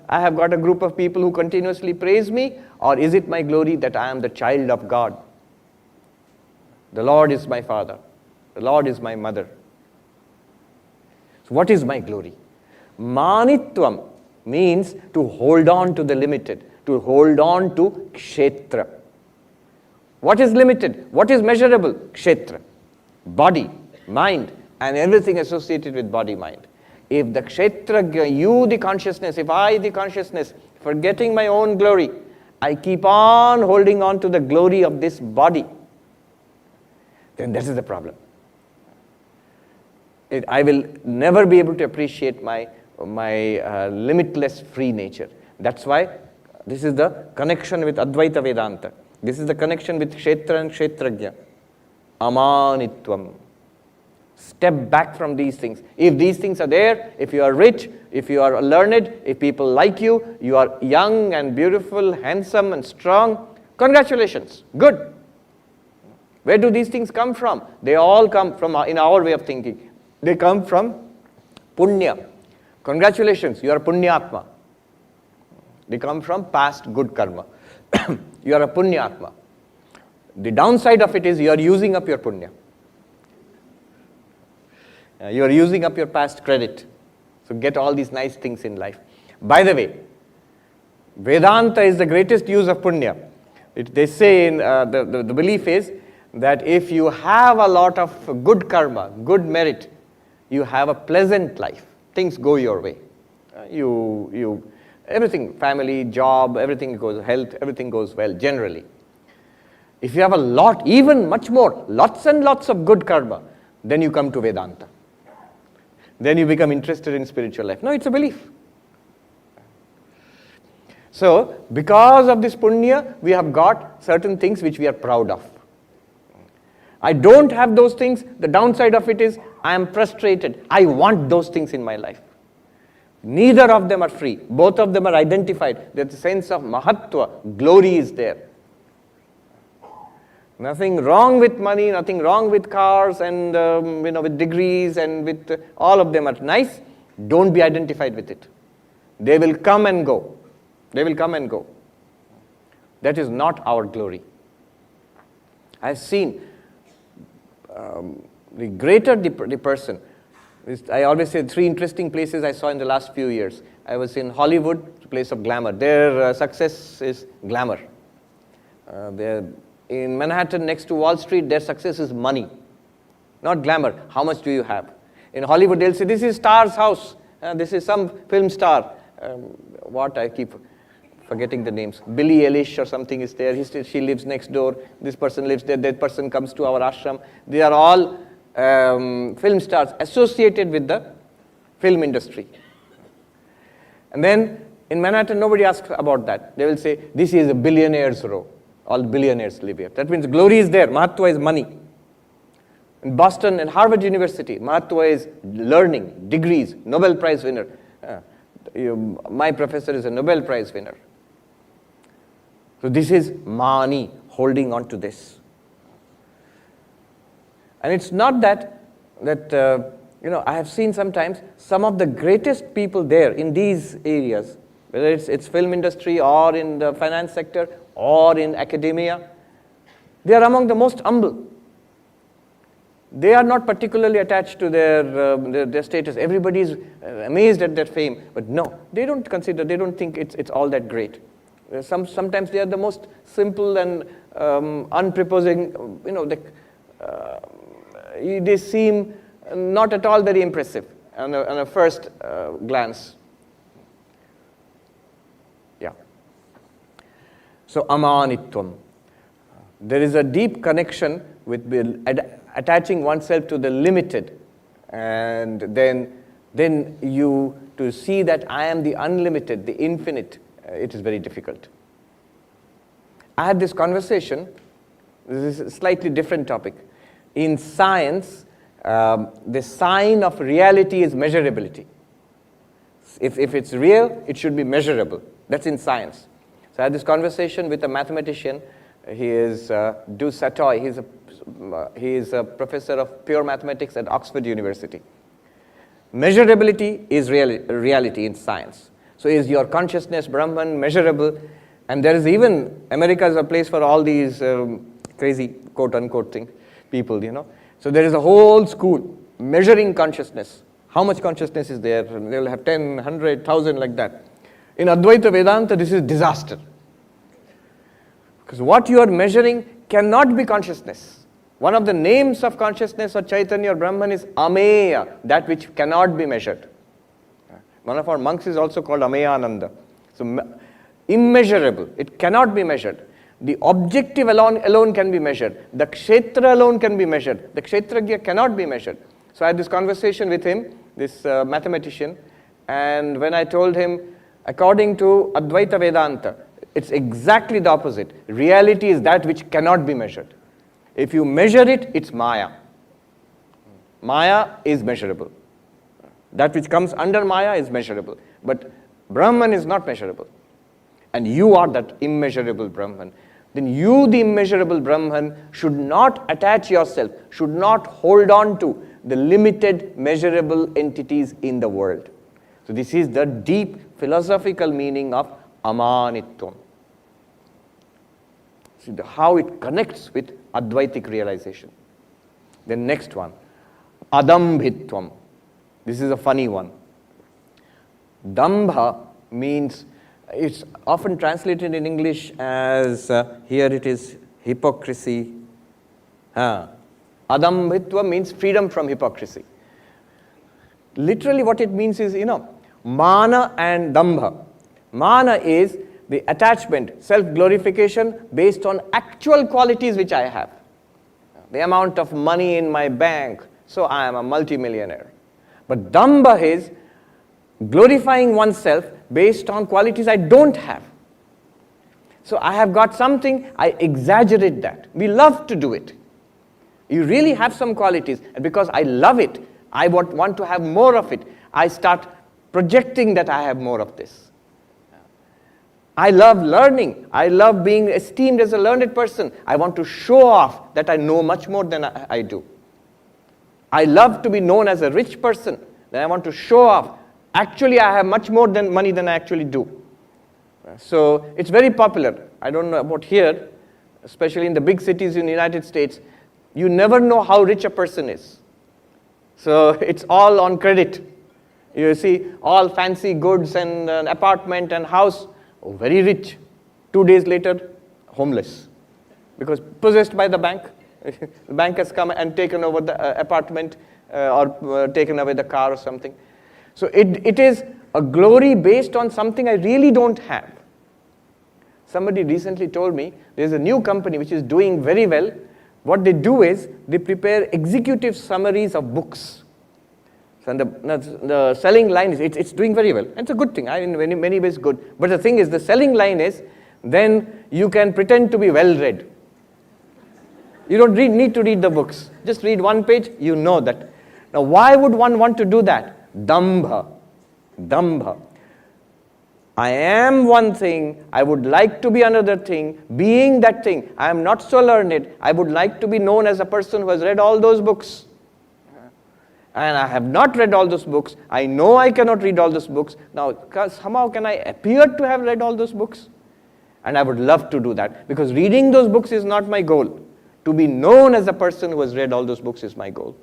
[SPEAKER 1] I have got a group of people who continuously praise me, or is it my glory that I am the child of God? The Lord is my father. The Lord is my mother. So what is my glory? Manitvam means to hold on to the limited, to hold on to kshetra. What is limited? What is measurable? Kshetra. Body, mind, and everything associated with body, mind. If the kshetra, you the consciousness, if I the consciousness, forgetting my own glory, I keep on holding on to the glory of this body, then this is the problem. I will never be able to appreciate my limitless free nature. That's why this is the connection with Advaita Vedanta. This is the connection with Kshetra and Kshetrajna. Amanitvam. Step back from these things. If these things are there, if you are rich, if you are learned, if people like you, you are young and beautiful, handsome and strong, congratulations, good. Where do these things come from? They all come from, in our way of thinking, they come from punya. Congratulations, you are a punyatma. They come from past good karma. You are a punyatma. The downside of it is you are using up your punya. You are using up your past credit. So get all these nice things in life. By the way, Vedanta is the greatest use of punya. They say, the belief is that if you have a lot of good karma, good merit, you have a pleasant life. Things go your way. Everything, family, job, everything goes, health, everything goes well, generally. If you have a lot, even much more, lots and lots of good karma, then you come to Vedanta. Then you become interested in spiritual life. No, it's a belief. So, because of this punya, we have got certain things which we are proud of. I don't have those things. The downside of it is I am frustrated. I want those things in my life. Neither of them are free. Both of them are identified. There's a sense of mahatva. Glory is there. Nothing wrong with money, nothing wrong with cars and with degrees and with all of them are nice. Don't be identified with it. They will come and go. They will come and go. That is not our glory. I've seen the greater the person. I always say 3 interesting places I saw in the last few years. I was in Hollywood, place of glamour. Their success is glamour. In Manhattan, next to Wall Street, their success is money, not glamour. How much do you have? In Hollywood, they'll say, this is star's house. This is some film star. I keep forgetting the names. Billie Eilish or something is there. She lives next door. This person lives there. That person comes to our ashram. They are all film stars associated with the film industry. And then in Manhattan, nobody asks about that. They will say, this is a billionaire's row. All billionaires live here. That means glory is there. Mahatva is money. In Boston and Harvard University, Mahatva is learning, degrees, Nobel Prize winner. My professor is a Nobel Prize winner. So this is mani, holding on to this. And it's not that I have seen sometimes some of the greatest people there in these areas, whether it's film industry or in the finance sector or in academia, they are among the most humble. They are not particularly attached to their status. Everybody is amazed at their fame, but no, they don't think it's all that great. Sometimes they are the most simple and unprepossessing. They seem not at all very impressive on a first glance. Yeah. So amanitvam. There is a deep connection with attaching oneself to the limited, and then you to see that I am the unlimited, the infinite. It is very difficult. I had this conversation. This is a slightly different topic. In science, the sign of reality is measurability. If it's real, it should be measurable. That's in science. So I had this conversation with a mathematician. He is Du Satoy. He is a professor of pure mathematics at Oxford University. Measurability is reality in science. So is your consciousness, Brahman, measurable? And there is even, America is a place for all these crazy quote-unquote people, you know. So there is a whole school measuring consciousness. How much consciousness is there? They'll have 10, 100, 1,000 like that. In Advaita Vedanta, this is disaster. Because what you are measuring cannot be consciousness. One of the names of consciousness or Chaitanya or Brahman is Ameya, that which cannot be measured. One of our monks is also called Ameyananda. So immeasurable, it cannot be measured. The objective alone can be measured. The kshetra alone can be measured. The kshetragya cannot be measured. So I had this conversation with him, this mathematician, and when I told him, according to Advaita Vedanta, it's exactly the opposite. Reality is that which cannot be measured. If you measure it, it's Maya. Maya is measurable. That which comes under Maya is measurable. But Brahman is not measurable. And you are that immeasurable Brahman. Then you, the immeasurable Brahman, should not attach yourself, should not hold on to the limited measurable entities in the world. So this is the deep philosophical meaning of amanitvam. See how it connects with Advaitic realization. The next one, adambhitvam. This is a funny one. Dambha means, it's often translated in English as, here it is, hypocrisy. Adambhitva means freedom from hypocrisy. Literally what it means is, mana and dambha. Mana is the attachment, self-glorification based on actual qualities which I have. The amount of money in my bank, so I am a multimillionaire. But dambha is glorifying oneself based on qualities I don't have. So I have got something, I exaggerate that. We love to do it. You really have some qualities, and because I love it, I want to have more of it. I start projecting that I have more of this. I love learning. I love being esteemed as a learned person. I want to show off that I know much more than I do. I love to be known as a rich person. Then I want to show off. Actually, I have much more money than I actually do. So it's very popular. I don't know about here, especially in the big cities in the United States. You never know how rich a person is. So it's all on credit. You see all fancy goods and an apartment and house. Oh, very rich. 2 days later, homeless. Because possessed by the bank. The bank has come and taken over the apartment or taken away the car or something. So it is a glory based on something I really don't have. Somebody recently told me there's a new company which is doing very well. What they do is they prepare executive summaries of books. So the selling line is, it's doing very well. It's a good thing, in many ways good. But the thing is, the selling line is, then you can pretend to be well-read. You don't need to read the books. Just read one page, you know that. Now, why would one want to do that? Dambha. Dambha. I am one thing, I would like to be another thing. Being that thing, I am not so learned. I would like to be known as a person who has read all those books. And I have not read all those books. I know I cannot read all those books. Now, somehow can I appear to have read all those books? And I would love to do that, because reading those books is not my goal. To be known as a person who has read all those books is my goal.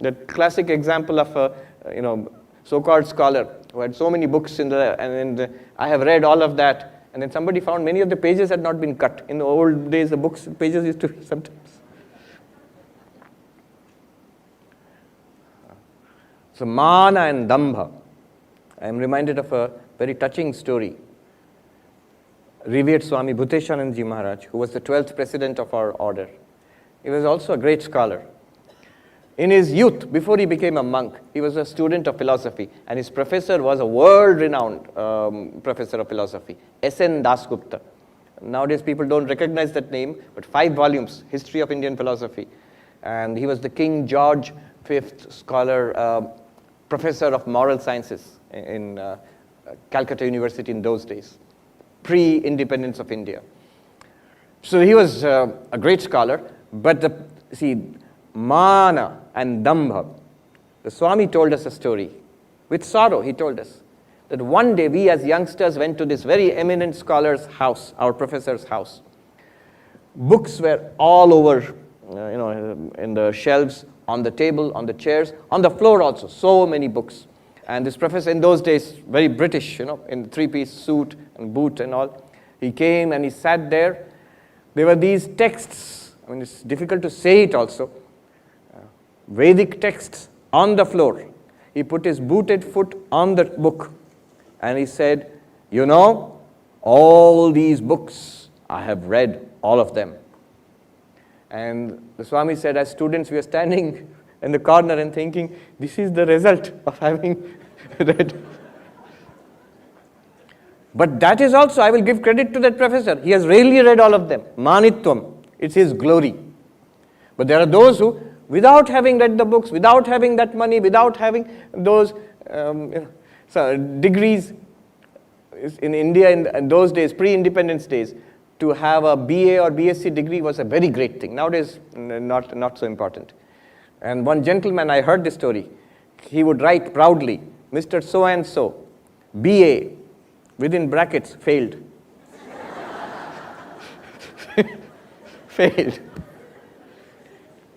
[SPEAKER 1] The classic example of a so-called scholar who had so many books I have read all of that, and then somebody found many of the pages had not been cut. In the old days, the books pages used to sometimes. So mana and dambha. I am reminded of a very touching story. Revered Swami Bhuteshanandji Maharaj, who was the 12th president of our order. He was also a great scholar. In his youth, before he became a monk, he was a student of philosophy, and his professor was a world-renowned professor of philosophy, S.N. Dasgupta. Nowadays people don't recognize that name, but 5 volumes, History of Indian Philosophy. and he was the King George V scholar, professor of moral sciences in Calcutta University in those days, pre-independence of India. So he was a great scholar, but Mana and Dambha, the Swami told us a story. With sorrow, he told us that one day we as youngsters went to this very eminent scholar's house, our professor's house. Books were all over, in the shelves, on the table, on the chairs, on the floor also, so many books. And this professor in those days, very British, in three-piece suit and boot and all, he came and he sat there. There were these texts, it's difficult to say it also, Vedic texts on the floor. He put his booted foot on the book and he said, all these books, I have read all of them. And the Swami said, as students, we are standing in the corner and thinking, this is the result of having read. But that is also, I will give credit to that professor. He has really read all of them. Manitvam, it's his glory. But there are those who, without having read the books, without having that money, without having those degrees, in India in those days, pre-independence days, to have a BA or BSc degree was a very great thing. Nowadays, not so important. And one gentleman, I heard this story, he would write proudly, Mr. So-and-so, BA, within brackets, failed. Failed.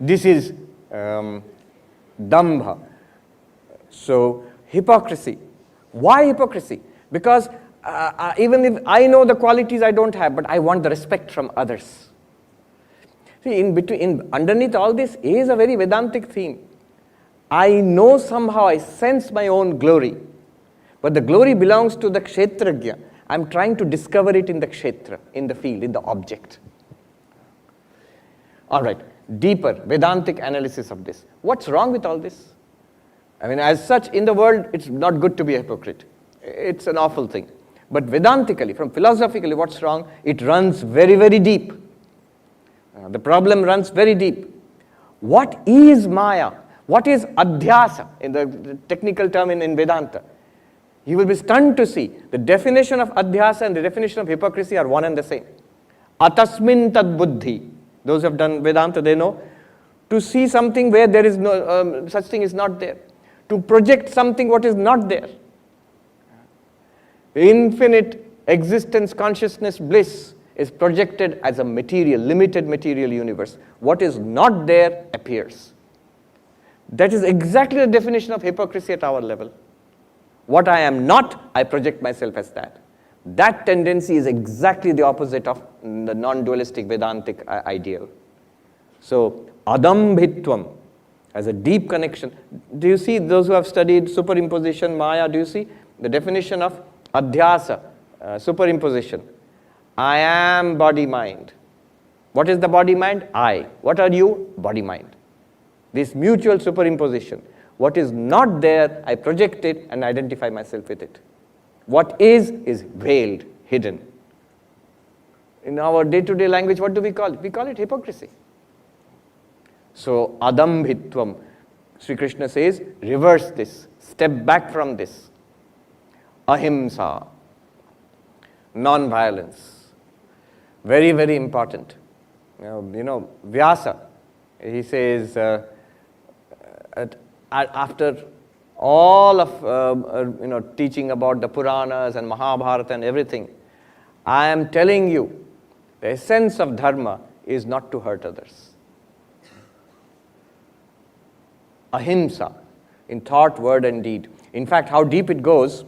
[SPEAKER 1] This is Dambha. So, hypocrisy. Why hypocrisy? Because even if I know the qualities I don't have, but I want the respect from others. See, underneath all this is a very Vedantic theme. I know somehow, I sense my own glory, but the glory belongs to the Kshetrajna. I'm trying to discover it in the Kshetra, in the field, in the object. All right, deeper Vedantic analysis of this. What's wrong with all this? As such, in the world, it's not good to be a hypocrite. It's an awful thing. But Vedantically, from philosophically, what's wrong? It runs very, very deep. The problem runs very deep. What is Maya? What is Adhyasa, in the technical term in Vedanta? You will be stunned to see the definition of Adhyasa and the definition of hypocrisy are one and the same. Atasmin tad buddhi. Those who have done Vedanta, they know. To see something where there is no, such thing is not there. To project something what is not there. Infinite existence, consciousness, bliss is projected as a material, limited material universe. What is not there appears. That is exactly the definition of hypocrisy at our level. What I am not, I project myself as that. That tendency is exactly the opposite of the non-dualistic Vedantic ideal. So, adambhitvam has a deep connection. Do you see those who have studied superimposition, Maya, do you see the definition of Adhyasa, superimposition? I am body-mind. What is the body-mind? I. What are you? Body-mind. This mutual superimposition. What is not there, I project it and identify myself with it. What is veiled, hidden. In our day-to-day language, what do we call it? We call it hypocrisy. So, adambhitvam, Sri Krishna says, reverse this, step back from this. Ahimsa, non-violence, very, very important. Vyasa, he says, after all of teaching about the Puranas and Mahabharata and everything, I am telling you, the essence of dharma is not to hurt others. Ahimsa, in thought, word and deed. In fact, how deep it goes,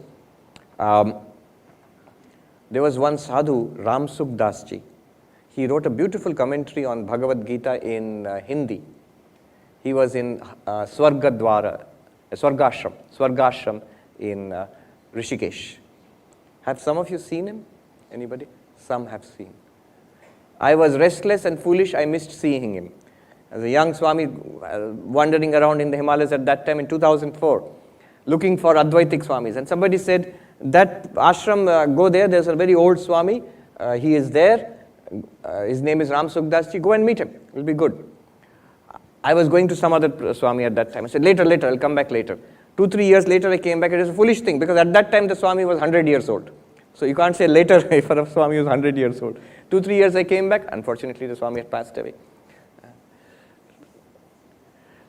[SPEAKER 1] there was one sadhu, Ram Sukdas ji. He wrote a beautiful commentary on Bhagavad Gita in Hindi. He was in Swargashram in Rishikesh. Have some of you seen him? Anybody? Some have seen. I was restless and foolish, I missed seeing him. As a young Swami wandering around in the Himalayas at that time in 2004, looking for Advaitic Swamis. And somebody said, that ashram, go there, there's a very old Swami, he is there, his name is Ram Sukdas ji, go and meet him, it will be good. I was going to some other Swami at that time. I said, later, I'll come back later. 2-3 years later, I came back. It was a foolish thing because at that time, the Swami was 100 years old. So you can't say later for a Swami who was 100 years old. 2-3 years I came back. Unfortunately, the Swami had passed away.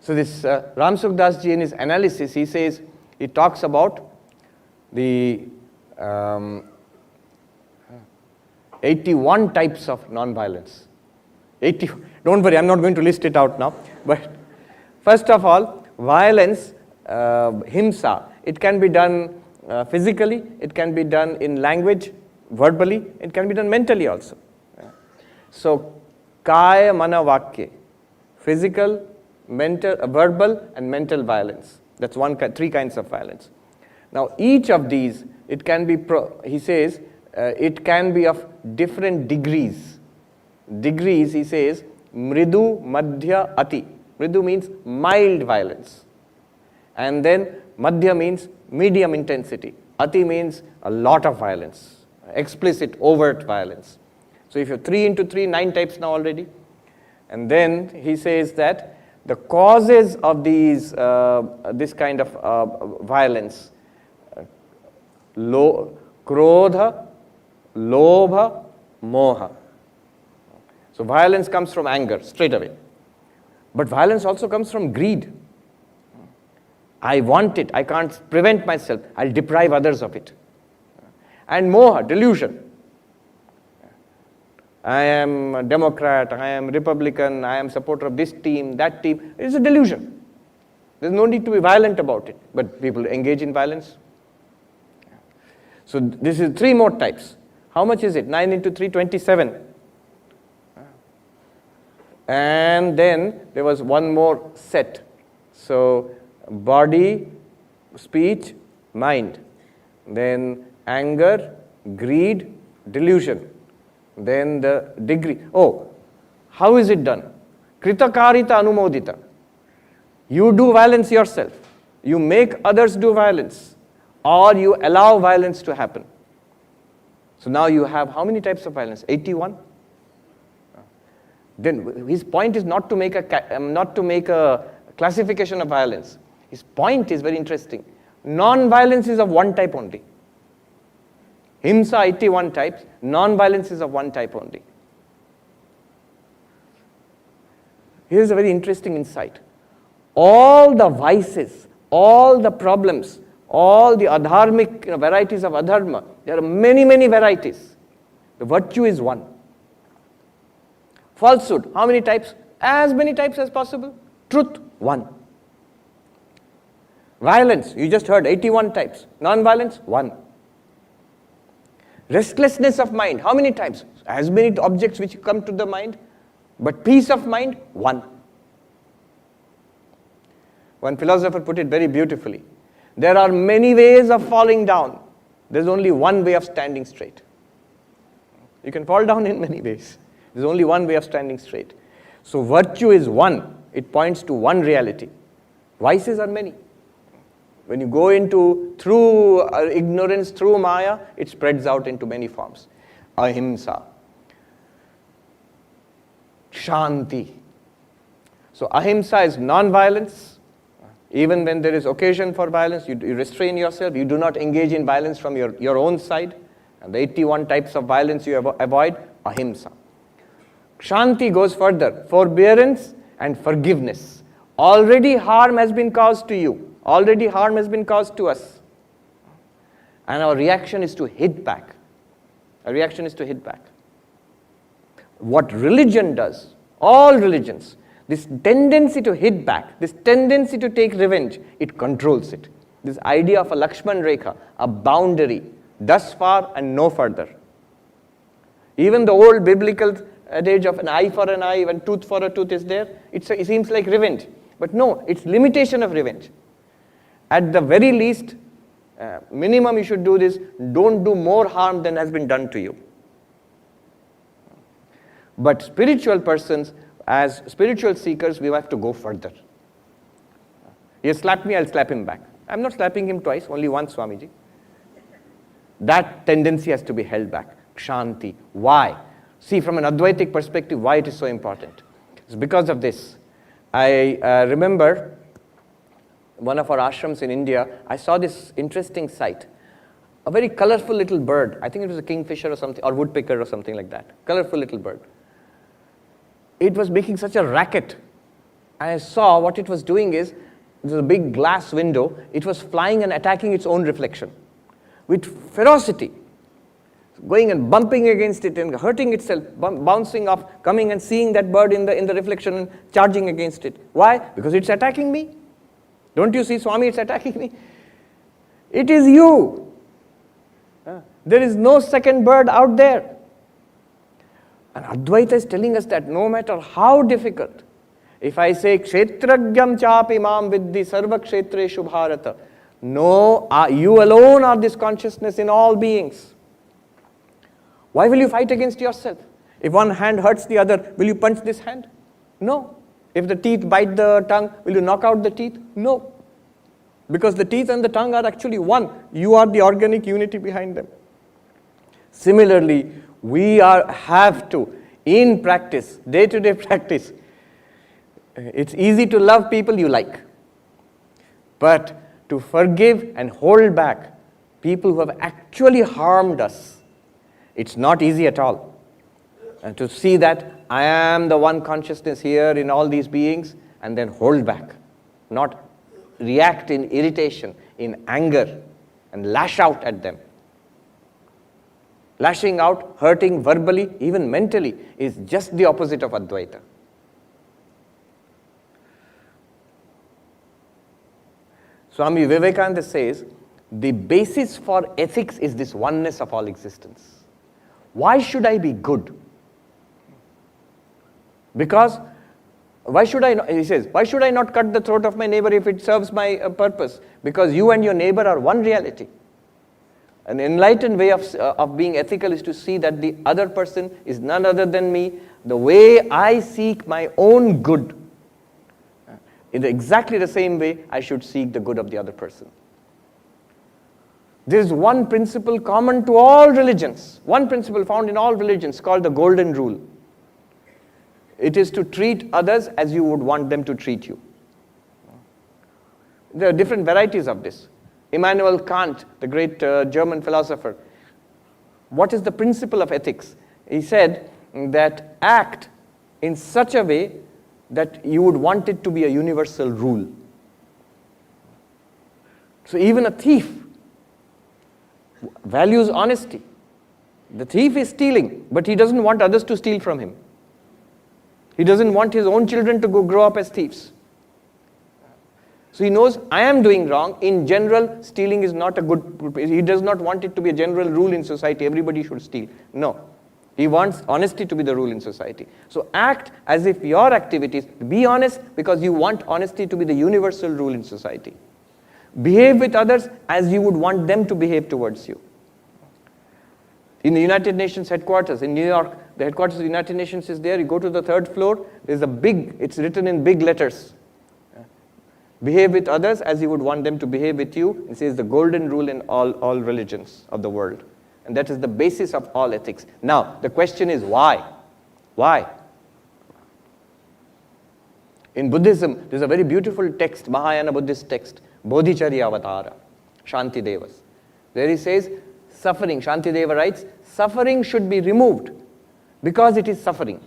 [SPEAKER 1] So this Ram Sukdas ji in his analysis, he talks about the 81 types of non-violence. 80. Don't worry, I'm not going to list it out now. But first of all, violence, himsa, it can be done physically, it can be done in language, verbally, it can be done mentally also. So, kaya, mana, vakya, physical, mental, verbal and mental violence. That's three kinds of violence. Now, each of these, it can be, he says, it can be of different degrees. Degrees, he says, mridu, madhya, ati. Mridu means mild violence. And then madhya means medium intensity. Ati means a lot of violence, explicit, overt violence. So if you have 3 into 3, 9 types now already. And then he says that the causes of these, this kind of violence, krodha, lobha, moha. So violence comes from anger, straight away. But violence also comes from greed. I want it, I can't prevent myself, I'll deprive others of it. And moha, delusion. I am a Democrat, I am Republican, I am supporter of this team, that team. It's a delusion. There's no need to be violent about it. But people engage in violence. So this is 3 more types. How much is it? 9 into 3, 27. And then there was one more set. So body, speech, mind. Then anger, greed, delusion. Then the degree. Oh, how is it done? Kritakarita anumodita. You do violence yourself. You make others do violence. Or you allow violence to happen. So now you have how many types of violence? 81? Then his point is not to make a classification of violence. His point is very interesting. Non-violence is of one type only. Himsa 81 types, non-violence is of one type only. Here's a very interesting insight. All the vices, all the problems, all the adharmic varieties of adharma, there are many, many varieties. The virtue is one. Falsehood, how many types? As many types as possible. Truth, one. Violence, you just heard 81 types. Non-violence, one. Restlessness of mind, how many types? As many objects which come to the mind. But peace of mind, one. One philosopher put it very beautifully. There are many ways of falling down. There's only one way of standing straight. You can fall down in many ways. There's only one way of standing straight. So virtue is one. It points to one reality. Vices are many. When you go into, through ignorance, through maya, it spreads out into many forms. Ahimsa. Shanti. So ahimsa is non-violence. Even when there is occasion for violence, you restrain yourself. You do not engage in violence from your own side. And the 81 types of violence you avoid, ahimsa. Shanti goes further. Forbearance and forgiveness. Already harm has been caused to you. Already harm has been caused to us. And our reaction is to hit back. Our reaction is to hit back. What religion does, all religions, this tendency to hit back, this tendency to take revenge, it controls it. This idea of a Lakshman Rekha, a boundary, thus far and no further. Even the old biblical adage of an eye for an eye, and tooth for a tooth is there, it seems like revenge. But no, it's limitation of revenge. At the very least, minimum you should do this, don't do more harm than has been done to you. But spiritual persons, as spiritual seekers, we have to go further. He has slapped me, I'll slap him back. I'm not slapping him twice, only once, Swamiji. That tendency has to be held back. Kshanti. Why? See, from an Advaitic perspective, why it is so important. It's because of this. I remember one of our ashrams in India, I saw this interesting sight. A very colorful little bird. I think it was a kingfisher or something, or woodpecker or something like that. Colorful little bird. It was making such a racket. I saw what it was doing is, there was a big glass window. It was flying and attacking its own reflection with ferocity, going and bumping against it and hurting itself, bouncing off, coming and seeing that bird in the reflection and charging against it. Why? Because it's attacking me. Don't you see, Swami, it's attacking me? It is you. There is no second bird out there. And Advaita is telling us that no matter how difficult, if I say, Kshetragyam chapi mam viddhi sarva kshetreshu bharata, no, you alone are this consciousness in all beings. Why will you fight against yourself? If one hand hurts the other, will you punch this hand? No. If the teeth bite the tongue, will you knock out the teeth? No. Because the teeth and the tongue are actually one. You are the organic unity behind them. Similarly, we have to, in practice, day-to-day practice, it's easy to love people you like. But to forgive and hold back people who have actually harmed us, it's not easy at all. And to see that I am the one consciousness here in all these beings, and then hold back, not react in irritation, in anger, and lash out at them. Lashing out, hurting verbally, even mentally, is just the opposite of Advaita. Swami Vivekananda says, the basis for ethics is this oneness of all existence. Why should I be good? Because, why should I not, he says, why should I not cut the throat of my neighbor if it serves my purpose? Because you and your neighbor are one reality. An enlightened way of being ethical is to see that the other person is none other than me. The way I seek my own good, in exactly the same way I should seek the good of the other person. There is one principle common to all religions, one principle found in all religions called the golden rule. It is to treat others as you would want them to treat you. There are different varieties of this. Immanuel Kant, the great German philosopher, what is the principle of ethics? He said that act in such a way that you would want it to be a universal rule. So even a thief values honesty. The thief is stealing, but he doesn't want others to steal from him. He doesn't want his own children to grow up as thieves. So he knows, I am doing wrong. In general, stealing is not a good, he does not want it to be a general rule in society, everybody should steal. No. He wants honesty to be the rule in society. So act as if your activities, be honest because you want honesty to be the universal rule in society. Behave with others as you would want them to behave towards you. In the United Nations headquarters in New York, the headquarters of the United Nations is there. You go to the third floor, there's a big, it's written in big letters. Behave with others as you would want them to behave with you. It says the golden rule in all religions of the world. And that is the basis of all ethics. Now, the question is why? Why? In Buddhism, there's a very beautiful text, Mahayana Buddhist text, Bodhicharya Avatara, Shantidevas. There he says, suffering, Shantideva writes, suffering should be removed because it is suffering.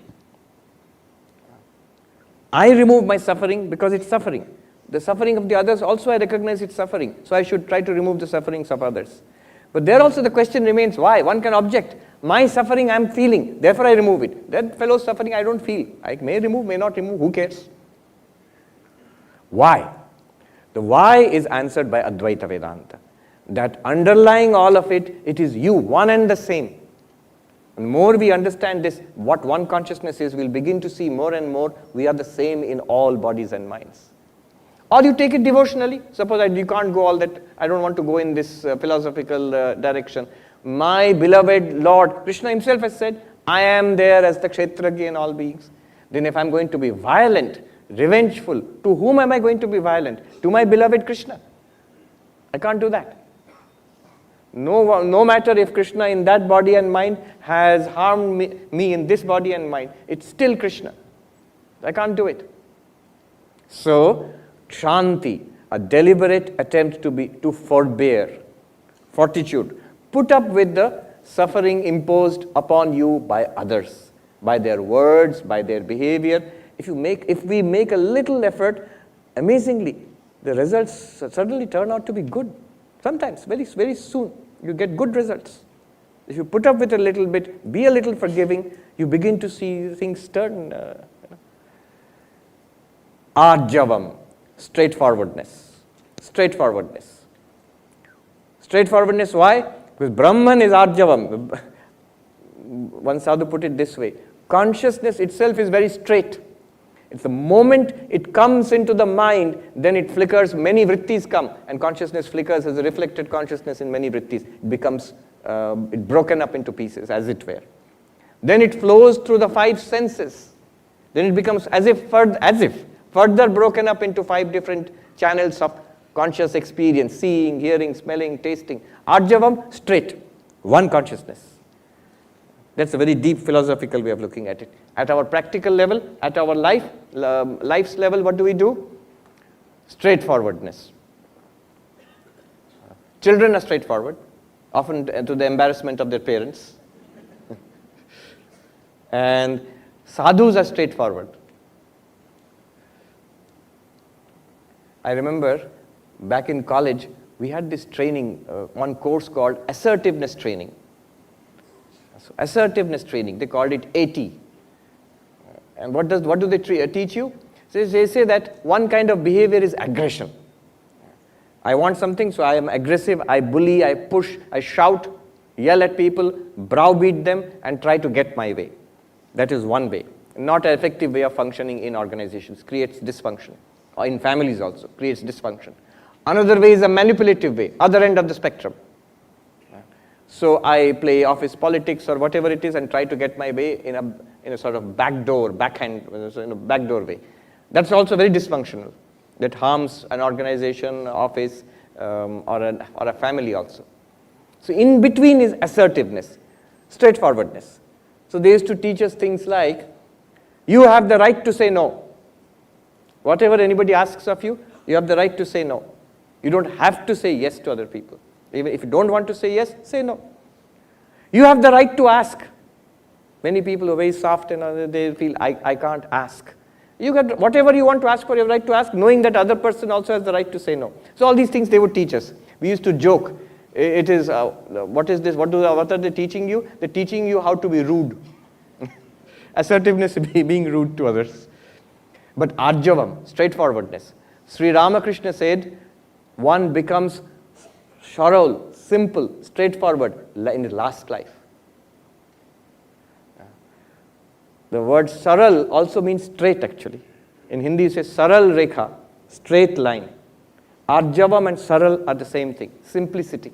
[SPEAKER 1] I remove my suffering because it's suffering. The suffering of the others also I recognize it's suffering. So I should try to remove the sufferings of others. But there also the question remains why? One can object. My suffering I am feeling, therefore I remove it. That fellow's suffering I don't feel. I may remove, may not remove, who cares? Why? The why is answered by Advaita Vedanta. That underlying all of it, it is you, one and the same. And the more we understand this, what one consciousness is, we'll begin to see more and more we are the same in all bodies and minds. Or you take it devotionally. Suppose you can't go all that, I don't want to go in this philosophical direction. My beloved Lord, Krishna himself has said, I am there as the Kshetragya in all beings. Then if I'm going to be violent, revengeful, to whom am I going to be violent? To my beloved Krishna. I can't do that. No matter if Krishna in that body and mind has harmed me in this body and mind, it's still Krishna. I can't do it. So, Shanti, a deliberate attempt to forbear, fortitude, put up with the suffering imposed upon you by others, by their words, by their behavior. If we make a little effort, amazingly, the results suddenly turn out to be good. Sometimes, very, very soon, you get good results. If you put up with a little bit, be a little forgiving, you begin to see things turn. Arjavam, straightforwardness. Straightforwardness. Straightforwardness, why? Because Brahman is Arjavam. One sadhu put it this way: consciousness itself is very straight. It's the moment it comes into the mind, then it flickers, many vrittis come, and consciousness flickers as a reflected consciousness in many vrittis. It becomes broken up into pieces, as it were. Then it flows through the 5 senses. Then it becomes as if further broken up into 5 different channels of conscious experience: seeing, hearing, smelling, tasting. Arjavam, straight, one consciousness. That's a very deep philosophical way of looking at it. At our practical level, at our life's level, what do? Straightforwardness. Children are straightforward, often to the embarrassment of their parents. And sadhus are straightforward. I remember back in college, we had this training, one course called assertiveness training. So assertiveness training, they called it AT. And what do they teach you? So they say that one kind of behavior is aggression. I want something, so I am aggressive, I bully, I push, I shout, yell at people, browbeat them, and try to get my way. That is one way. Not an effective way of functioning in organizations, creates dysfunction. Or in families also, creates dysfunction. Another way is a manipulative way, other end of the spectrum. So I play office politics or whatever it is and try to get my way in a sort of backdoor way. That's also very dysfunctional. That harms an organization, office, or a family also. So in between is assertiveness, straightforwardness. So they used to teach us things like, you have the right to say no. Whatever anybody asks of you, you have the right to say no. You don't have to say yes to other people. Even if you don't want to say yes, say no. You have the right to ask. Many people are very soft and they feel, I can't ask. You got whatever you want to ask for, you have right to ask, knowing that other person also has the right to say no. So all these things they would teach us. We used to joke. It is, what is this? What are they teaching you? They're teaching you how to be rude. Assertiveness is being rude to others. But Arjavam, straightforwardness. Sri Ramakrishna said, one becomes Sharal, simple, straightforward in the last life. The word Saral also means straight actually. In Hindi it says Saral Rekha, straight line. Arjavam and Saral are the same thing, simplicity.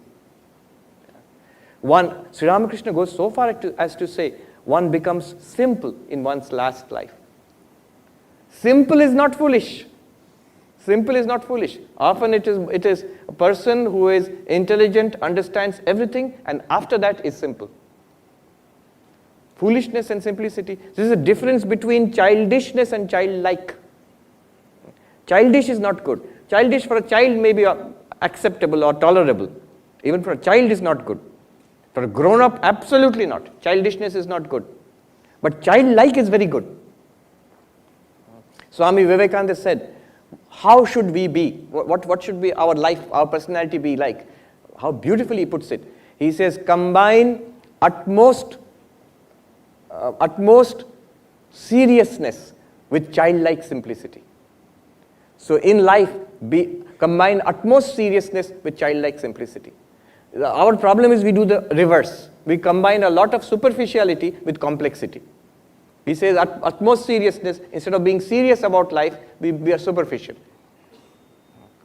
[SPEAKER 1] Sri Ramakrishna goes so far as to say, one becomes simple in one's last life. Simple is not foolish. Simple is not foolish. Often it is a person who is intelligent, understands everything, and after that is simple. Foolishness and simplicity. This is a difference between childishness and childlike. Childish is not good. Childish for a child may be acceptable or tolerable. Even for a child is not good. For a grown-up, absolutely not. Childishness is not good. But childlike is very good. Swami Vivekananda said, how should we be? What should be our life, our personality be like? How beautifully he puts it. He says, combine utmost seriousness with childlike simplicity. So in life, combine utmost seriousness with childlike simplicity. Our problem is we do the reverse. We combine a lot of superficiality with complexity. He says utmost seriousness, instead of being serious about life, we are superficial.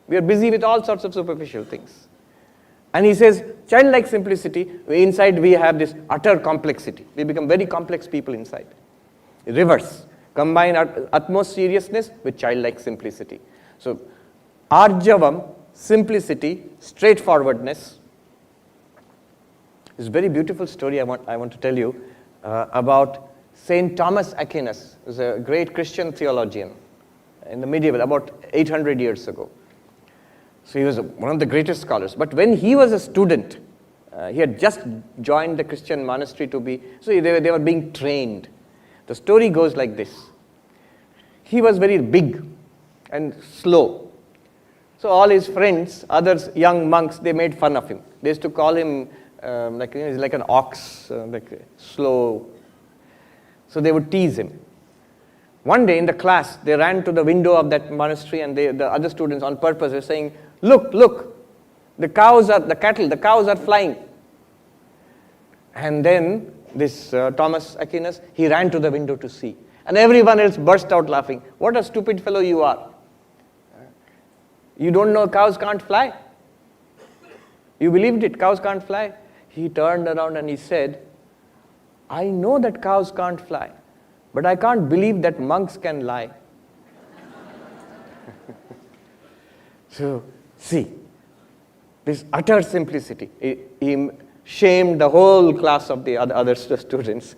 [SPEAKER 1] We are busy with all sorts of superficial things. And he says, childlike simplicity, inside we have this utter complexity. We become very complex people inside. Reverse. Combine utmost seriousness with childlike simplicity. So, Arjavam, simplicity, straightforwardness. It's a very beautiful story I want to tell you about Saint Thomas Aquinas, who's a great Christian theologian. in the medieval, about 800 years ago. So he was one of the greatest scholars. But when he was a student, he had just joined the Christian monastery to be, so they were being trained. The story goes like this. He was very big and slow. So all his friends, others, young monks, they made fun of him. They used to call him he's like an ox, like slow. So they would tease him. One day in the class, they ran to the window of that monastery, and the other students on purpose were saying, look, the cows are flying. And then this Thomas Aquinas, he ran to the window to see. And everyone else burst out laughing. What a stupid fellow you are. You don't know cows can't fly? You believed it, cows can't fly? He turned around and he said, I know that cows can't fly, but I can't believe that monks can lie. So, see, this utter simplicity. He shamed the whole class of the other students.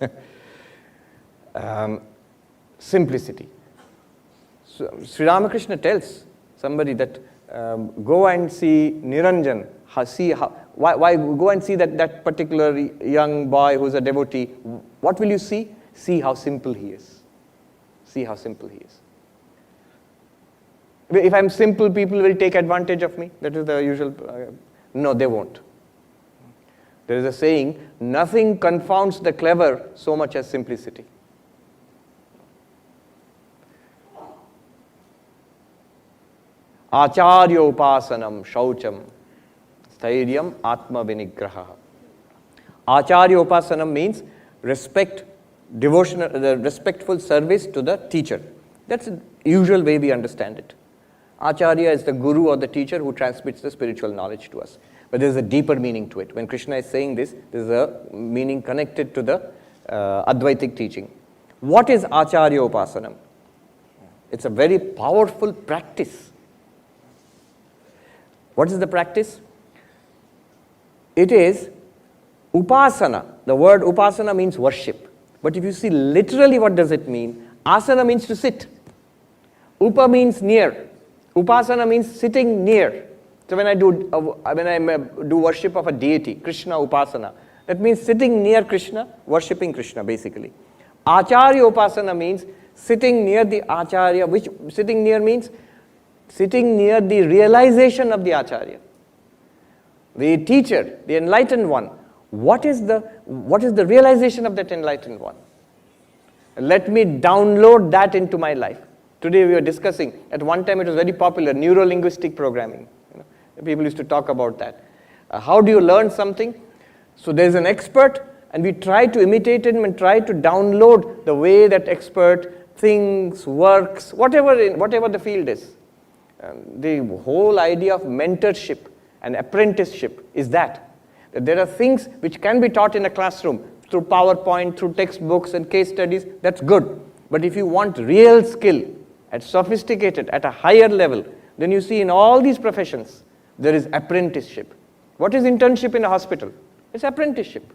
[SPEAKER 1] Simplicity. So, Sri Ramakrishna tells somebody that go and see Niranjan, why go and see that particular young boy who's a devotee. What will you see? See how simple he is. See how simple he is. If I'm simple, people will take advantage of me. That is the usual. No, they won't. There is a saying, nothing confounds the clever so much as simplicity. Acharya upasanam shaucham stairyam atma vinigraha. Acharya upasanam means respect, devotional, respectful service to the teacher. That's the usual way we understand it. Acharya is the guru or the teacher who transmits the spiritual knowledge to us. But there is a deeper meaning to it. When Krishna is saying this, there is a meaning connected to the Advaitic teaching. What is Acharya upasanam? It's a very powerful practice. What is the practice? It is upasana. The word upasana means worship. But if you see literally what does it mean? Asana means to sit. Upa means near. Upasana means sitting near. So when I do worship of a deity, Krishna upasana, that means sitting near Krishna, worshipping Krishna basically. Acharya upasana means sitting near the Acharya, which sitting near means sitting near the realization of the Acharya. The teacher, the enlightened one. What is the realization of that enlightened one? Let me download that into my life. Today we were discussing, at one time it was very popular, neuro-linguistic programming. People used to talk about that. How do you learn something? So there's an expert, and we try to imitate him and try to download the way that expert thinks, works, whatever the field is. The whole idea of mentorship and apprenticeship is that there are things which can be taught in a classroom through PowerPoint, through textbooks and case studies. That's good. But if you want real skill, at sophisticated, at a higher level, then you see in all these professions, there is apprenticeship. What is internship in a hospital? It's apprenticeship.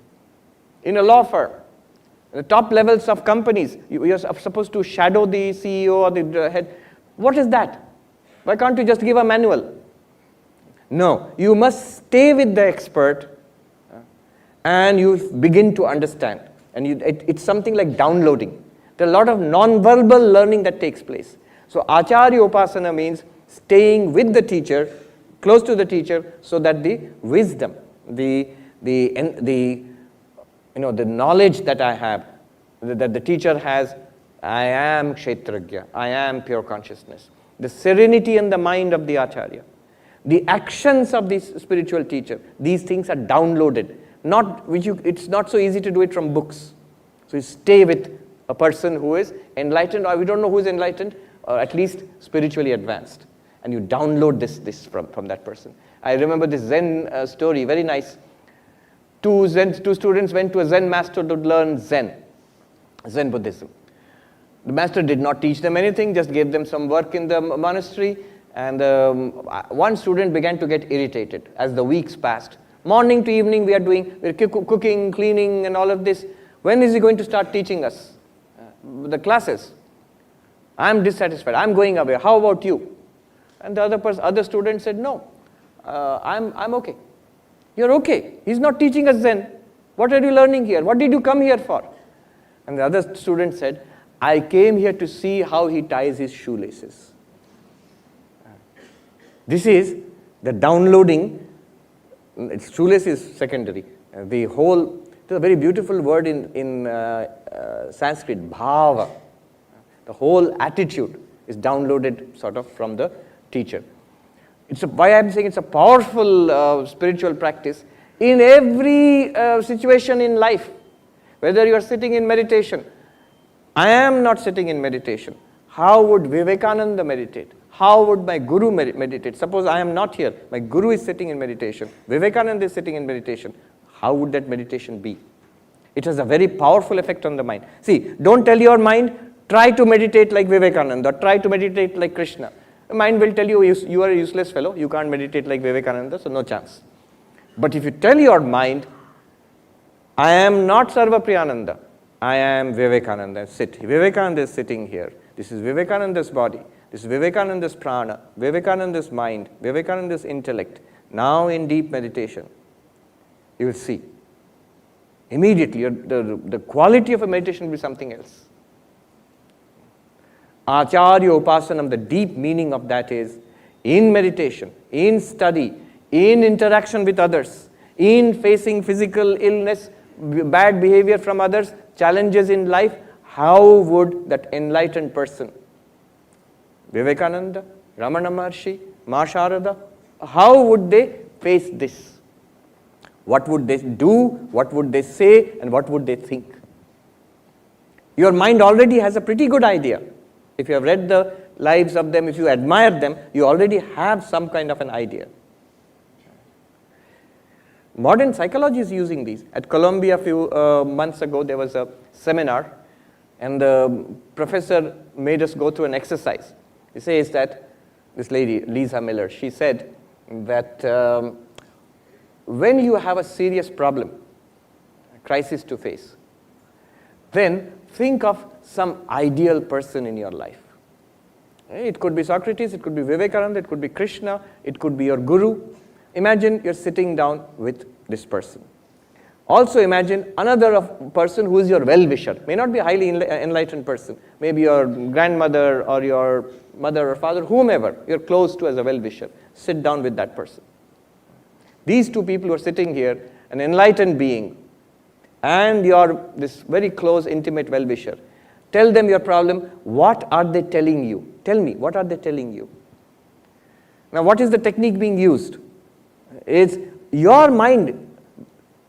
[SPEAKER 1] In a law firm, the top levels of companies, you're supposed to shadow the CEO or the head. What is that? Why can't you just give a manual? No, you must stay with the expert and you begin to understand. And it's something like downloading. There are a lot of non-verbal learning that takes place. So Acharya Upasana means staying with the teacher, close to the teacher, so that the wisdom, the knowledge that I have, that the teacher has, I am Kshetragya, I am pure consciousness. The serenity in the mind of the Acharya, the actions of this spiritual teacher, these things are downloaded. It's not so easy to do it from books. So you stay with a person who is enlightened, or we don't know who is enlightened, or at least spiritually advanced. And you download this from that person. I remember this Zen story, very nice. Two students went to a Zen master to learn Zen Buddhism. The master did not teach them anything, just gave them some work in the monastery. And one student began to get irritated as the weeks passed. Morning to evening we're cooking, cleaning and all of this. When is he going to start teaching us the classes? I'm dissatisfied. I'm going away. How about you? And the other student said, no, I'm okay. You're okay. He's not teaching us Zen. What are you learning here? What did you come here for? And the other student said, I came here to see how he ties his shoelaces. This is the downloading. Shoelace is secondary. The whole, it's a very beautiful word in Sanskrit, bhava. The whole attitude is downloaded sort of from the teacher. Why I'm saying it's a powerful spiritual practice in every situation in life. Whether you are sitting in meditation, I am not sitting in meditation. How would Vivekananda meditate? How would my Guru meditate? Suppose I am not here. My Guru is sitting in meditation. Vivekananda is sitting in meditation. How would that meditation be? It has a very powerful effect on the mind. See, don't tell your mind, try to meditate like Vivekananda, try to meditate like Krishna. The mind will tell you, you are a useless fellow, you can't meditate like Vivekananda, so no chance. But if you tell your mind, I am not Sarvapriyananda, I am Vivekananda, Vivekananda is sitting here. This is Vivekananda's body, this is Vivekananda's prana, Vivekananda's mind, Vivekananda's intellect. Now in deep meditation, you will see. Immediately, the quality of a meditation will be something else. Acharya Upasanam, the deep meaning of that is, in meditation, in study, in interaction with others, in facing physical illness, bad behavior from others, challenges in life, how would that enlightened person, Vivekananda, Ramana Maharshi, Ma Sharada, how would they face this? What would they do, what would they say, and what would they think? Your mind already has a pretty good idea. If you have read the lives of them, if you admire them, you already have some kind of an idea. Modern psychology is using these. At Columbia a few months ago, there was a seminar, and the professor made us go through an exercise. He says that, this lady, Lisa Miller, she said that when you have a serious problem, a crisis to face, then think of some ideal person in your life. It could be Socrates, it could be Vivekananda, it could be Krishna, it could be your Guru. Imagine you're sitting down with this person. Also imagine another person who is your well-wisher. May not be a highly enlightened person. Maybe your grandmother or your mother or father, whomever you're close to as a well-wisher. Sit down with that person. These two people who are sitting here, an enlightened being, and this very close, intimate well-wisher. Tell them your problem. What are they telling you? Tell me, what are they telling you? Now, what is the technique being used? It's your mind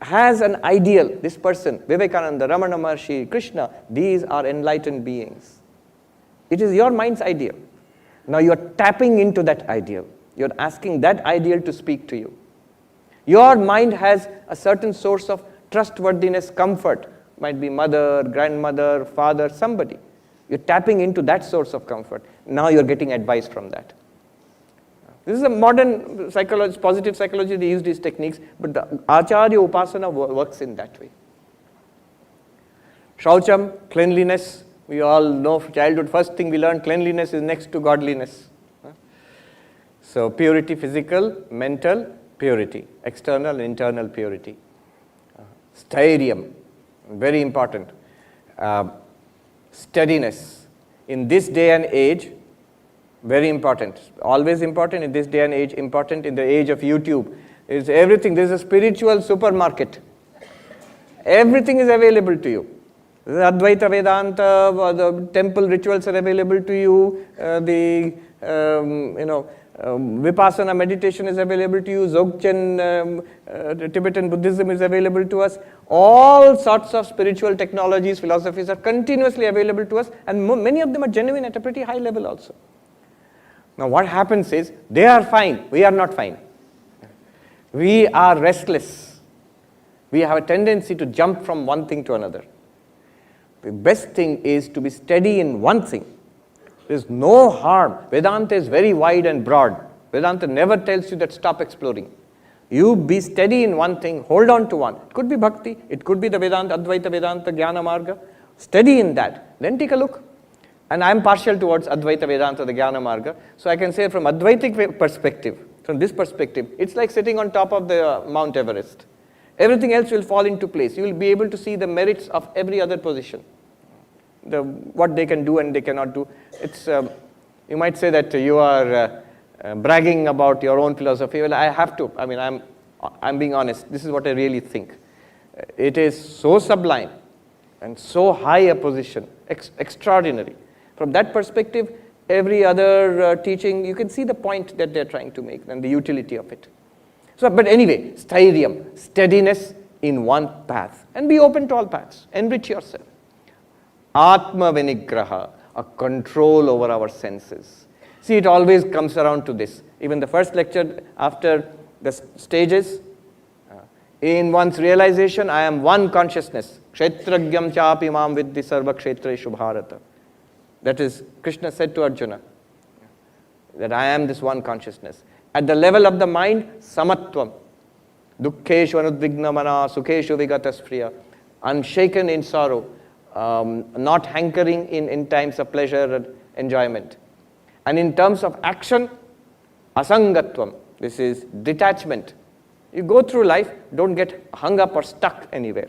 [SPEAKER 1] has an ideal. This person, Vivekananda, Ramana Maharshi, Krishna, these are enlightened beings. It is your mind's ideal. Now, you're tapping into that ideal. You're asking that ideal to speak to you. Your mind has a certain source of trustworthiness, comfort. Might be mother, grandmother, father, somebody. You're tapping into that source of comfort. Now you're getting advice from that. This is a modern psychology, positive psychology, they use these techniques, but the Acharya Upasana works in that way. Shaucham, cleanliness. We all know from childhood, first thing we learn, cleanliness is next to godliness. So purity, physical, mental, purity, external and internal purity. Stairyam, very important. Steadiness. In this day and age, very important. Always important in this day and age, important in the age of YouTube. It's everything. There's a spiritual supermarket. Everything is available to you. The Advaita Vedanta, the temple rituals are available to you. Vipassana meditation is available to you. Dzogchen, Tibetan Buddhism is available to us. All sorts of spiritual technologies, philosophies are continuously available to us, and many of them are genuine at a pretty high level also. Now what happens is, they are fine, we are not fine. We are restless. We have a tendency to jump from one thing to another. The best thing is to be steady in one thing. There is no harm. Vedanta is very wide and broad. Vedanta never tells you that stop exploring. You be steady in one thing, hold on to one. It could be bhakti, it could be the Vedanta, Advaita Vedanta, Jnana Marga. Steady in that. Then take a look. And I'm partial towards Advaita Vedanta, the Jnana Marga. So I can say from Advaitic perspective, from this perspective, it's like sitting on top of the Mount Everest. Everything else will fall into place. You will be able to see the merits of every other position. What they can do and they cannot do. It's, you might say that you are bragging about your own philosophy. Well, I have to. I mean, I'm being honest. This is what I really think. It is so sublime and so high a position, extraordinary. From that perspective, every other teaching, you can see the point that they're trying to make and the utility of it. So, but anyway, stairyam, steadiness in one path. And be open to all paths. Enrich yourself. Atma vinigraha, a control over our senses. See, it always comes around to this. Even the first lecture, after the stages, in one's realization, I am one consciousness. Kshetragyam chapi mam viddhi sarva kshetreshu bharata. That is, Krishna said to Arjuna, that I am this one consciousness. At the level of the mind, samatvam. Dukkheshu anudvignamana, sukheshu vigataspriya. Unshaken in sorrow, not hankering in times of pleasure and enjoyment. And in terms of action, asangatvam. This is detachment. You go through life, don't get hung up or stuck anywhere.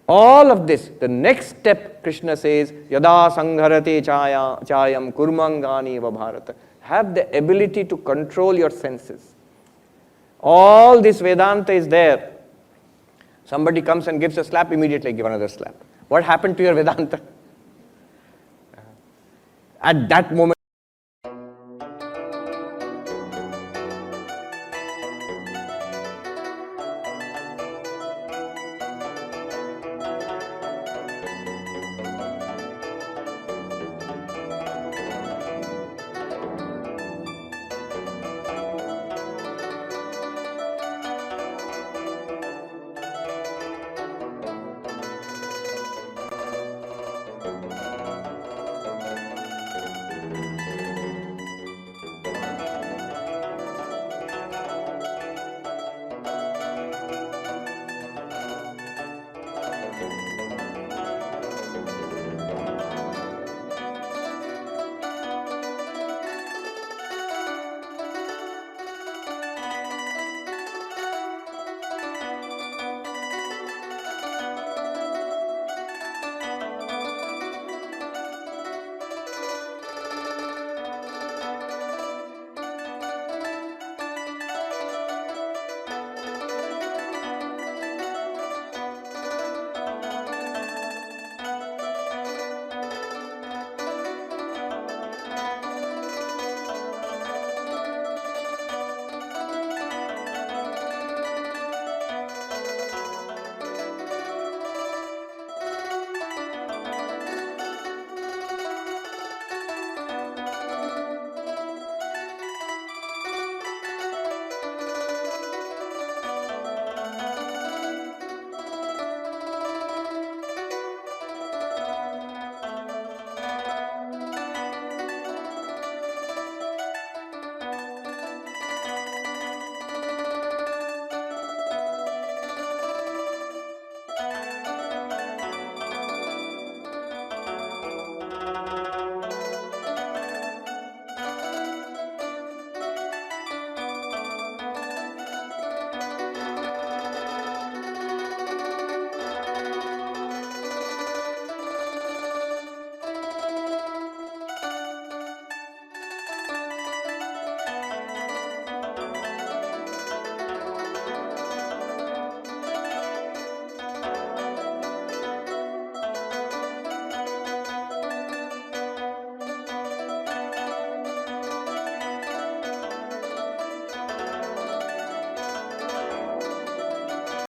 [SPEAKER 1] All of this, the next step, Krishna says, yada sangharate chayam kurmangani va bharata. Have the ability to control your senses. All this Vedanta is there. Somebody comes and gives a slap, immediately give another slap. What happened to your Vedanta? At that moment,